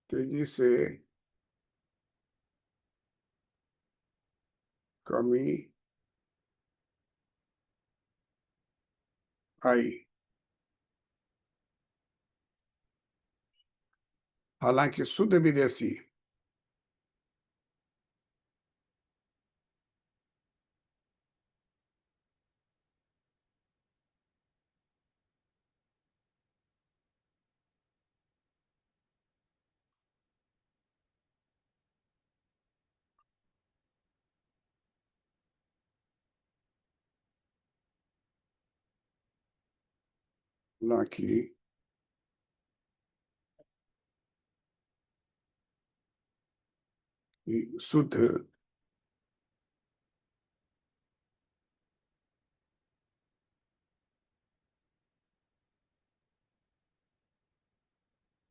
A: तेजी से कमी आई। हालांकि शुद्ध विदेशी हालांकि शुद्ध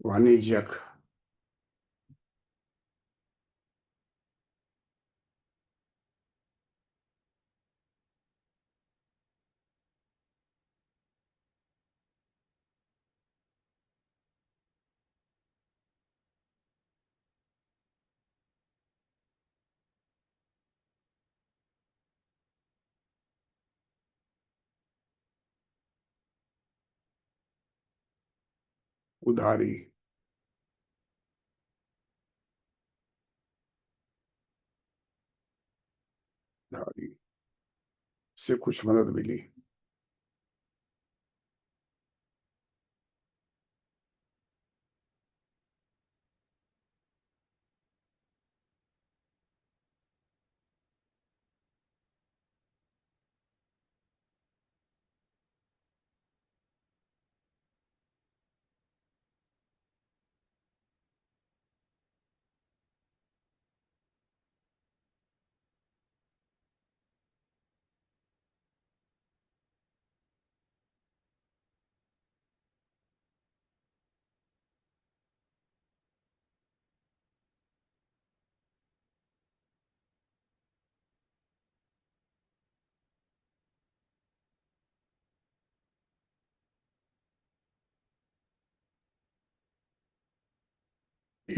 A: वाणिज्यिक उधारी उधारी से कुछ मदद मिली।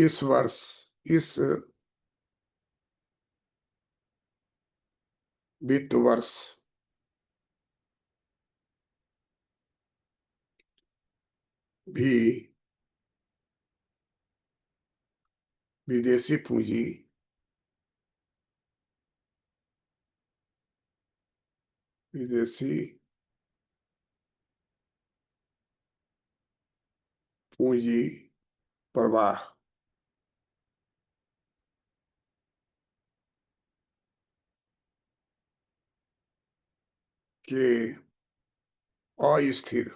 A: इस वर्ष, इस वित्त वर्ष भी विदेशी पूंजी विदेशी पूंजी प्रवाह के अस्थिर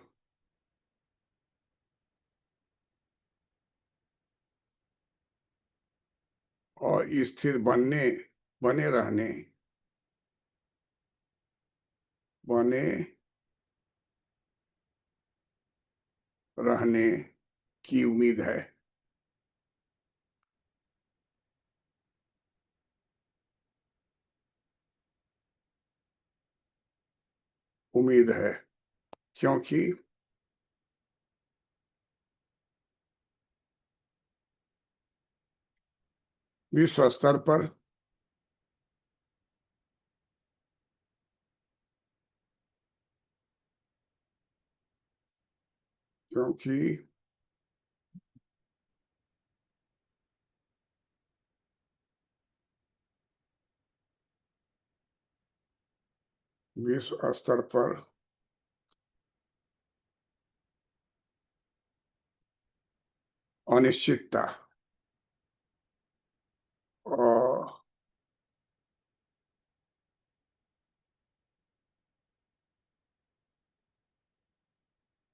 A: स्थिर बने रहने की उम्मीद है। उम्मीद है क्योंकि विश्व स्तर पर क्योंकि विश्व स्तर पर अनिश्चितता और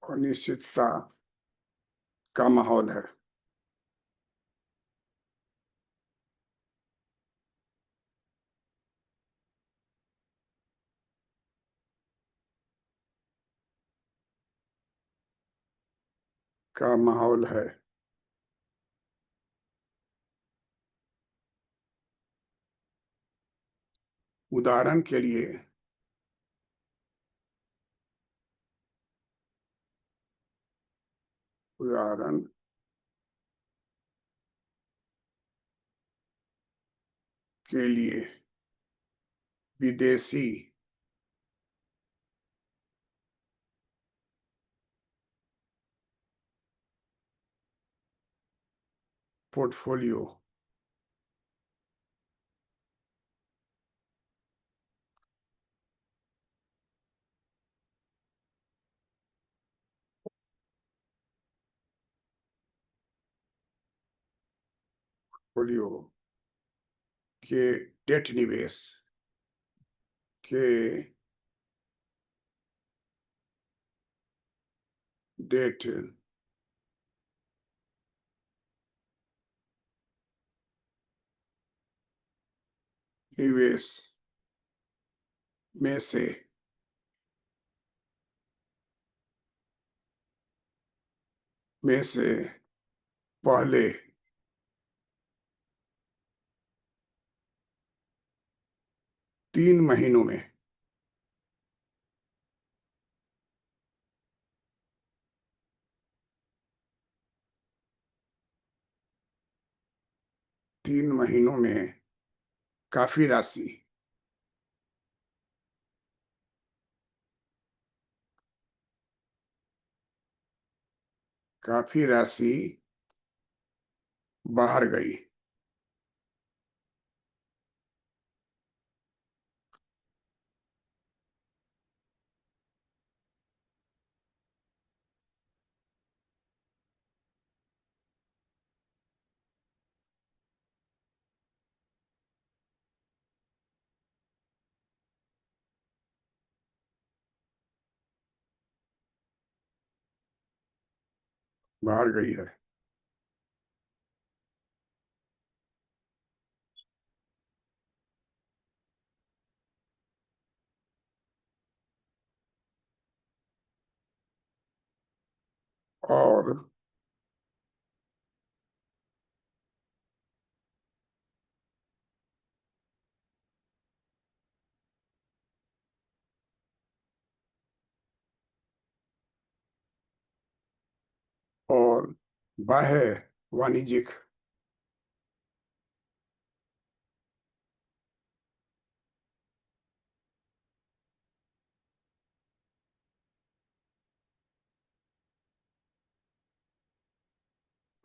A: अनिश्चितता का माहौल है। का माहौल है। उदाहरण के लिए उदाहरण के लिए विदेशी पोर्टफोलियो पोलियो के डेट निवेश के डेट निवेश में से पहले 3 महीनों में 3 महीनों में काफी राशि काफी राशि बाहर गई। बाहर गई है। और और बाह्य वाणिज्यिक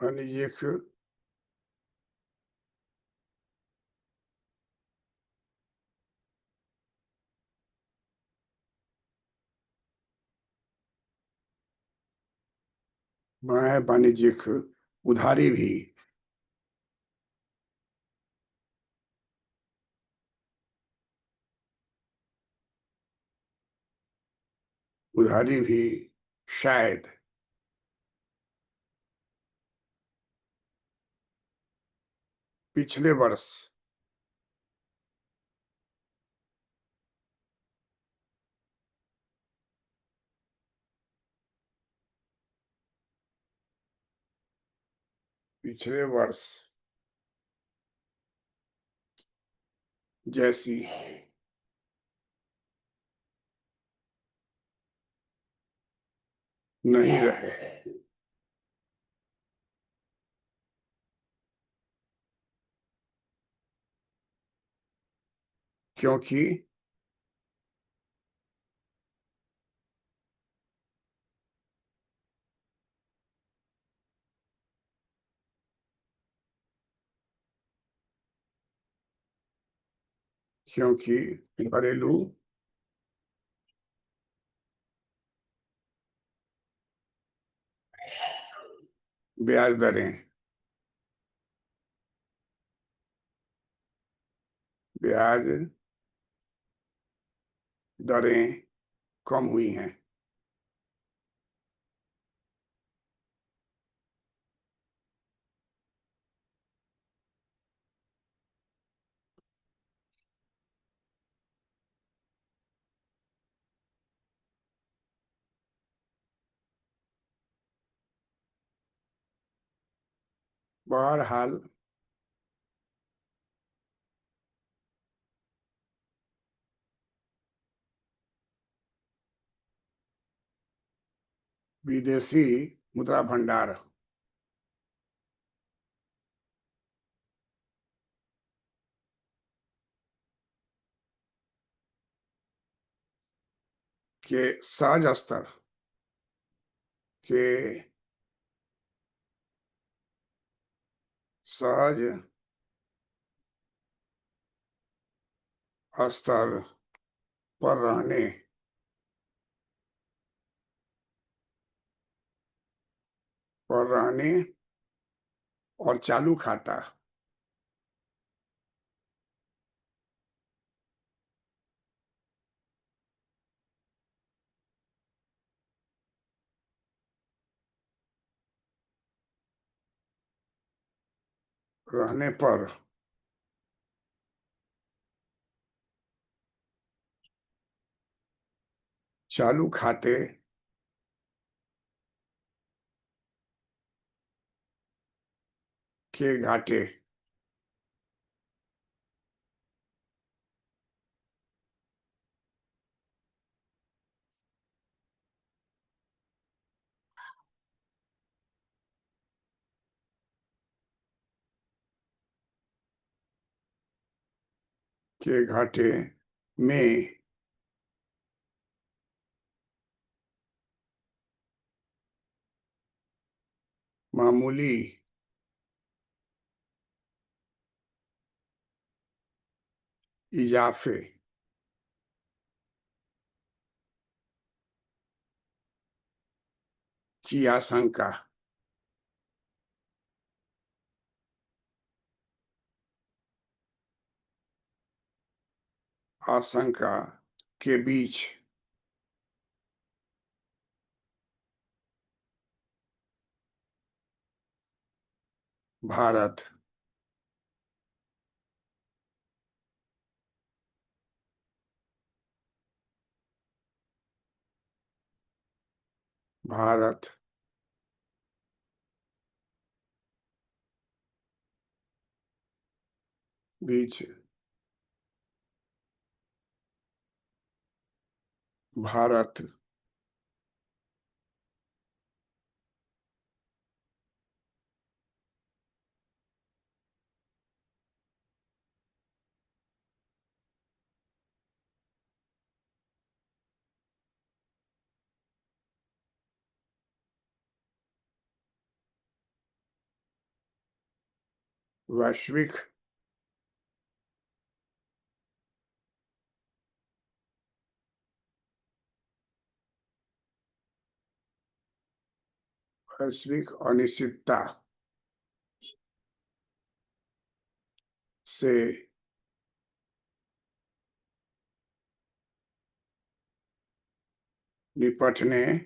A: वाणिज्यिक है वाणिज्यिक उधारी भी शायद पिछले वर्ष पिछले वर्ष जैसी नहीं रहे, क्योंकि क्योंकि घरेलू ब्याज दरें ब्याज दरें कम हुई हैं। बहरहाल विदेशी मुद्रा भंडार के सहज स्तर के सहज स्तर पर रहने और चालू खाता रहने पर चालू खाते के घाटे में मामूली इजाफे की आशंका के बीच भारत भारत बीच भारत वैश्विक वैश्विक अनिश्चितता से निपटने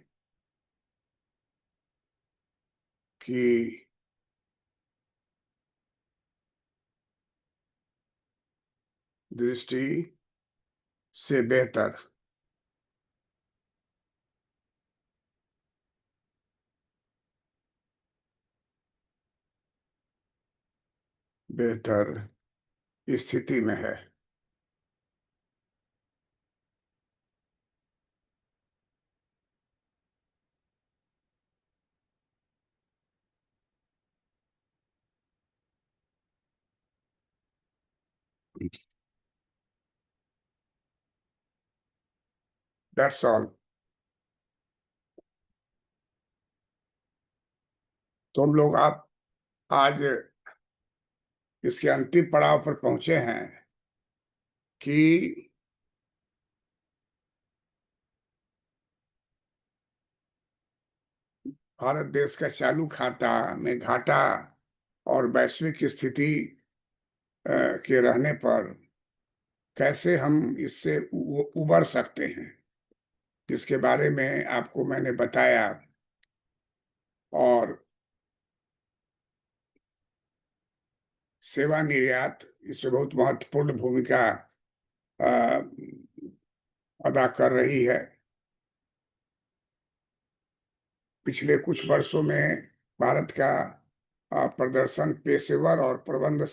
A: की दृष्टि से बेहतर बेहतर स्थिति में है। That's all. तो हम लोग आप आज इसके अंतिम पड़ाव पर पहुंचे हैं कि भारत देश का चालू खाता में घाटा और वैश्विक स्थिति के रहने पर कैसे हम इससे उबर सकते हैं, जिसके बारे में आपको मैंने बताया। और सेवा निर्यात इसमें बहुत महत्वपूर्ण भूमिका अ, अदा कर रही है। पिछले कुछ वर्षों में भारत का प्रदर्शन पेशेवर और प्रबंध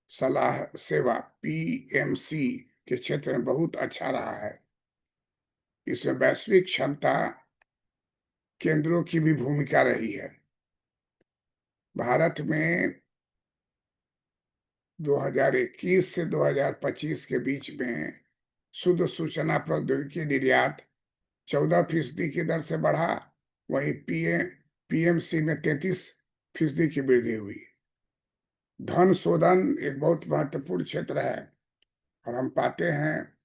A: सलाह सेवा पीएमसी के क्षेत्र में बहुत अच्छा रहा है। इसमें वैश्विक क्षमता केंद्रों की भी भूमिका रही है। भारत में 2021 से 2025 के बीच में शुद्ध सूचना प्रौद्योगिकी निर्यात 14% की दर से बढ़ा। वहीं पीएमसी में 33% की वृद्धि हुई। धन शोधन एक बहुत महत्वपूर्ण क्षेत्र है और हम पाते हैं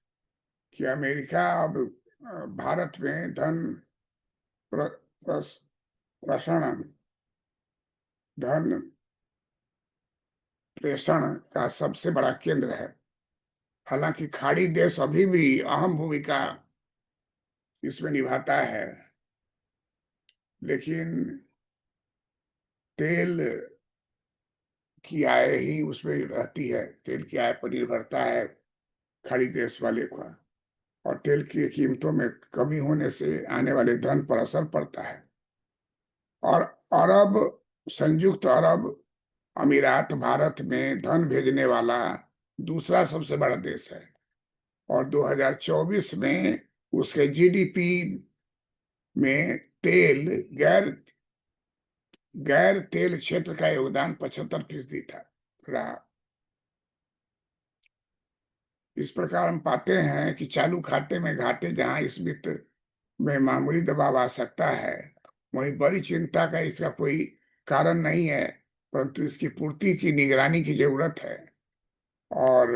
A: कि अमेरिका अब भारत में धन प्र, प्रस- प्रसारण धन प्रेषण का सबसे बड़ा केंद्र है। हालांकि खाड़ी देश अभी भी अहम भूमिका इसमें निभाता है, लेकिन तेल की आय ही उसमें रहती है। तेल की आय पर निर्भरता है खाड़ी देश वाले का, और तेल की कीमतों में कमी होने से आने वाले धन पर असर पड़ता है। और अरब संयुक्त अरब अमीरात भारत में धन भेजने वाला दूसरा सबसे बड़ा देश है, और 2024 में उसके जीडीपी में तेल गैर गैर तेल क्षेत्र का योगदान 75% था रहा। इस प्रकार हम पाते हैं कि चालू खाते में घाटे जहां इस वित्त में मामूली दबाव आ सकता है, वहीं बड़ी चिंता का इसका कोई कारण नहीं है, परंतु इसकी पूर्ति की निगरानी की जरूरत है। और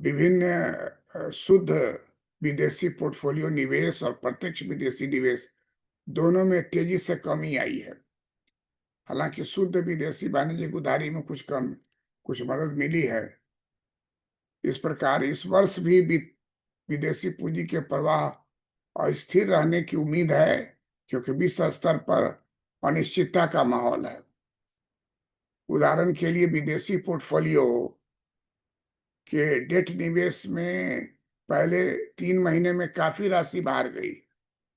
A: विभिन्न शुद्ध विदेशी पोर्टफोलियो निवेश और प्रत्यक्ष विदेशी निवेश दोनों में तेजी से कमी आई है। हालांकि शुद्ध विदेशी वाणिज्यिक उधारी में कुछ मदद मिली है। इस प्रकार इस वर्ष भी विदेशी पूंजी के प्रवाह अस्थिर रहने की उम्मीद है, क्योंकि विश्व स्तर पर अनिश्चितता का माहौल है। उदाहरण के लिए विदेशी पोर्टफोलियो के डेट निवेश में पहले 3 महीने में काफी राशि बाहर गई,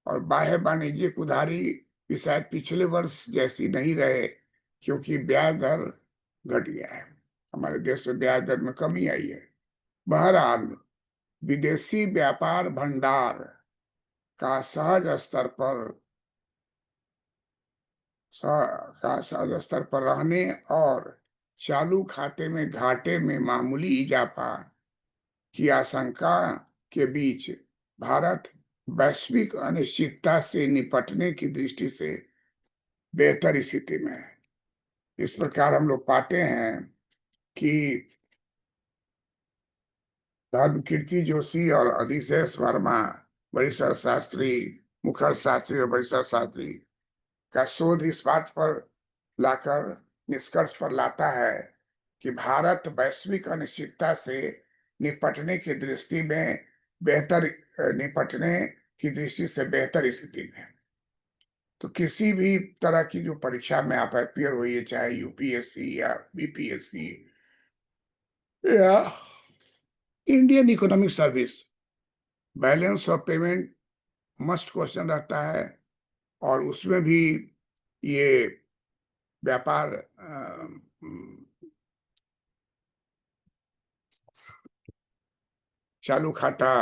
A: और बाह्य वाणिज्यिक उधारी भी शायद पिछले वर्ष जैसी नहीं रहे, क्योंकि ब्याज दर घट गया है। हमारे देश में ब्याज दर में कमी आई है। बहरहाल विदेशी व्यापार भंडार का सहज स्तर पर रहने और चालू खाते में घाटे में मामूली इजाफा की आशंका के बीच भारत वैश्विक अनिश्चितता से निपटने की दृष्टि से बेहतर स्थिति में है। इस प्रकार हम लोग पाते हैं कि धर्मकीर्ति जोशी और अधिशेष वर्मा, बड़ीसर शास्त्री, मुखर शास्त्री और बड़ीसर शास्त्री का शोध इस बात पर लाकर निष्कर्ष पर लाता है कि भारत वैश्विक अनिश्चितता से निपटने की दृष्टि में निपटने की दृष्टि से बेहतर स्थिति में है। तो किसी भी तरह की जो परीक्षा में आप अपियर हुई, चाहे यूपीएससी या बीपीएससी या Indian economic service, balance of payment must question रहता है। और उसमें भी ये व्यापार चालू खाता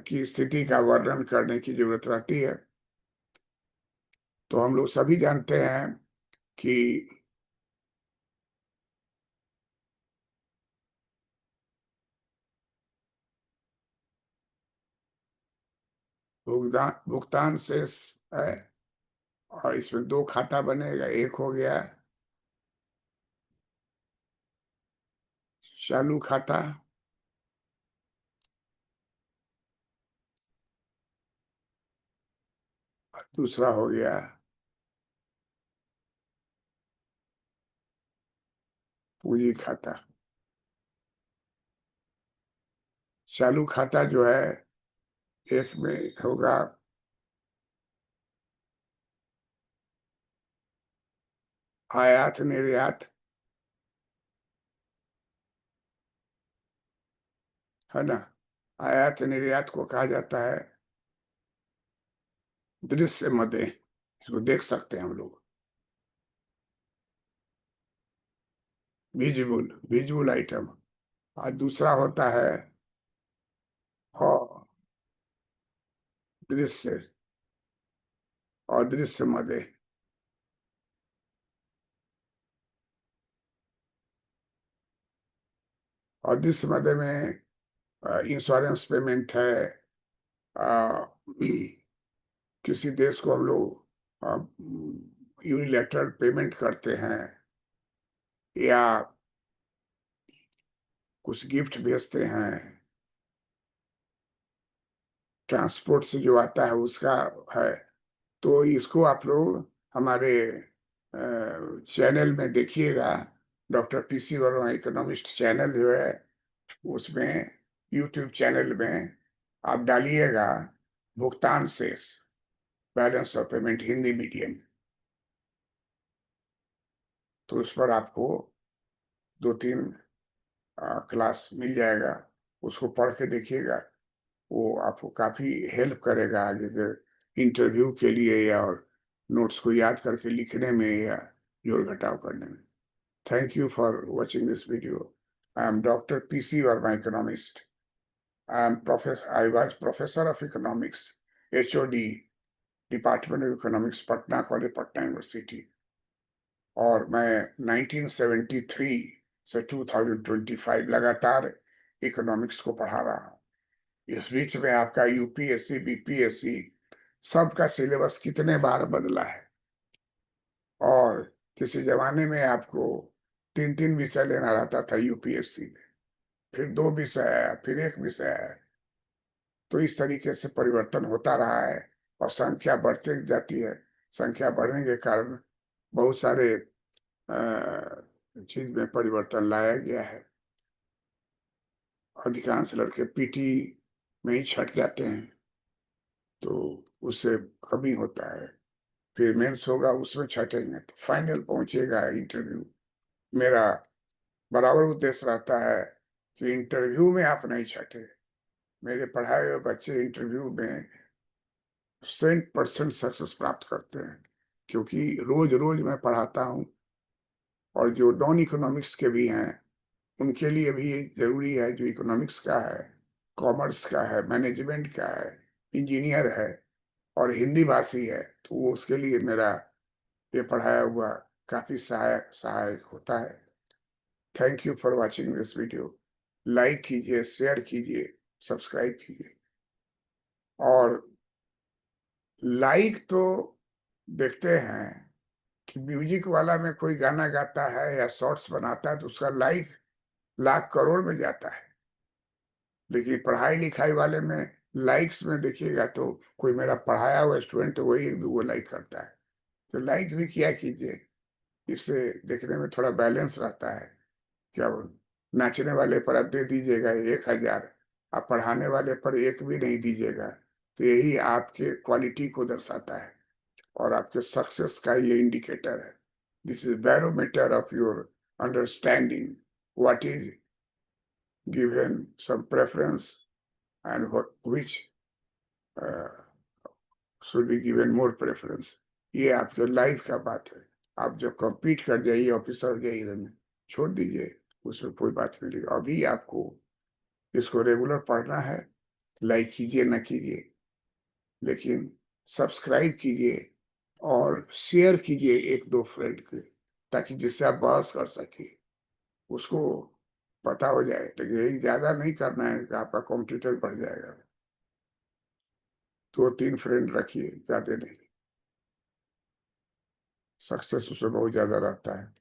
A: की स्थिति का वर्णन करने की जरूरत रहती है। तो हम लोग सभी जानते हैं कि भुगतान भुगतान शेष है और इसमें दो खाता बनेगा। एक हो गया चालू खाता, दूसरा हो गया पूंजी खाता। चालू खाता जो है, एक में होगा आयात निर्यात, है ना। आयात निर्यात को कहा जाता है दृश्य मदे, इसको देख सकते हैं हम लोग, विजिबल विजुअल आइटम। और दूसरा होता है और दृश्य, अदृश्य मदे। अदृश्य मदे में इंश्योरेंस पेमेंट है। अ, किसी देश को हम लोग यूनिलैटरल पेमेंट करते हैं या कुछ गिफ्ट भेजते हैं, ट्रांसपोर्ट से जो आता है उसका है। तो इसको आप लोग हमारे चैनल में देखिएगा, doctor PC Verma economist channel जो है, उसमें यूट्यूब चैनल में आप डालिएगा भुगतान शेष, balance of payment, Hindi medium. तो उस पर आपको 2-3 क्लास मिल जाएगा, उसको पढ़ के देखिएगा। वो आपको काफी हेल्प करेगा आगे के इंटरव्यू के लिए या और नोट्स को याद करके लिखने में या जोड़ घटाव करने में। Thank you for watching this video. I am doctor PC Verma, economist. I was professor of economics, HOD, department of economics, Patna college, Patna university. और मैं 1973 से 2025 लगातार इकोनॉमिक्स को पढ़ा रहा हूँ। इस बीच में आपका यूपीएससी, बीपीएससी सबका सिलेबस कितने बार बदला है। और किसी जमाने में आपको 3-3 विषय लेना रहता था यूपीएससी में, फिर 2 विषय है, फिर 1 विषय है। तो इस तरीके से परिवर्तन होता रहा है और संख्या बढ़ती जाती है। संख्या बढ़ने के कारण बहुत सारे चीज में परिवर्तन लाया गया है। अधिकांश लड़के पीटी में ही छट जाते हैं, तो उससे कमी होता है। फिर मेंस होगा, उसमें छटेंगे तो फाइनल पहुंचेगा इंटरव्यू। मेरा बराबर उद्देश्य रहता है कि इंटरव्यू में आप नहीं छटे। मेरे पढ़ाए हुए बच्चे इंटरव्यू में 100% सक्सेस प्राप्त करते हैं, क्योंकि रोज रोज मैं पढ़ाता हूँ। और जो नॉन इकोनॉमिक्स के भी हैं, उनके लिए भी ये जरूरी है, जो इकोनॉमिक्स का है, कॉमर्स का है, मैनेजमेंट का है, इंजीनियर है और हिंदी भाषी है, तो वो उसके लिए मेरा ये पढ़ाया हुआ काफी सहायक सहायक होता है। Thank you for watching this video. Like कीजिए, शेयर कीजिए, सब्सक्राइब कीजिए। और लाइक तो देखते हैं, कि म्यूजिक वाला में कोई गाना गाता है या शॉर्ट्स बनाता है तो उसका लाइक लाख करोड़ में जाता है, लेकिन पढ़ाई लिखाई वाले में लाइक्स में देखिएगा तो कोई मेरा पढ़ाया हुआ स्टूडेंट वही एक दो लाइक करता है। तो लाइक भी किया कीजिए, इससे देखने में थोड़ा बैलेंस रहता है। क्या वो नाचने वाले पर आप दे दीजिएगा 1,000, आप पढ़ाने वाले पर एक भी नहीं दीजिएगा, तो यही आपके क्वालिटी को दर्शाता है और आपके सक्सेस का ये इंडिकेटर है। This is barometer of your understanding what is given some preference and which should be given more preference. ये आपके लाइफ का बात है। आप जो कम्पीट कर जाइए ऑफिसर के इधर में, छोड़ दीजिए, उसमें कोई बात नहीं। अभी आपको इसको रेगुलर पढ़ना है, लाइक कीजिए ना कीजिए, लेकिन सब्सक्राइब कीजिए और शेयर कीजिए एक दो फ्रेंड के, ताकि जिससे आप बहस कर सके, उसको पता हो जाए। लेकिन यही ज्यादा नहीं करना है कि आपका कॉम्पिटिटर बढ़ जाएगा। 2-3 फ्रेंड रखिए, ज्यादा नहीं। सक्सेस उसमें बहुत ज्यादा रहता है।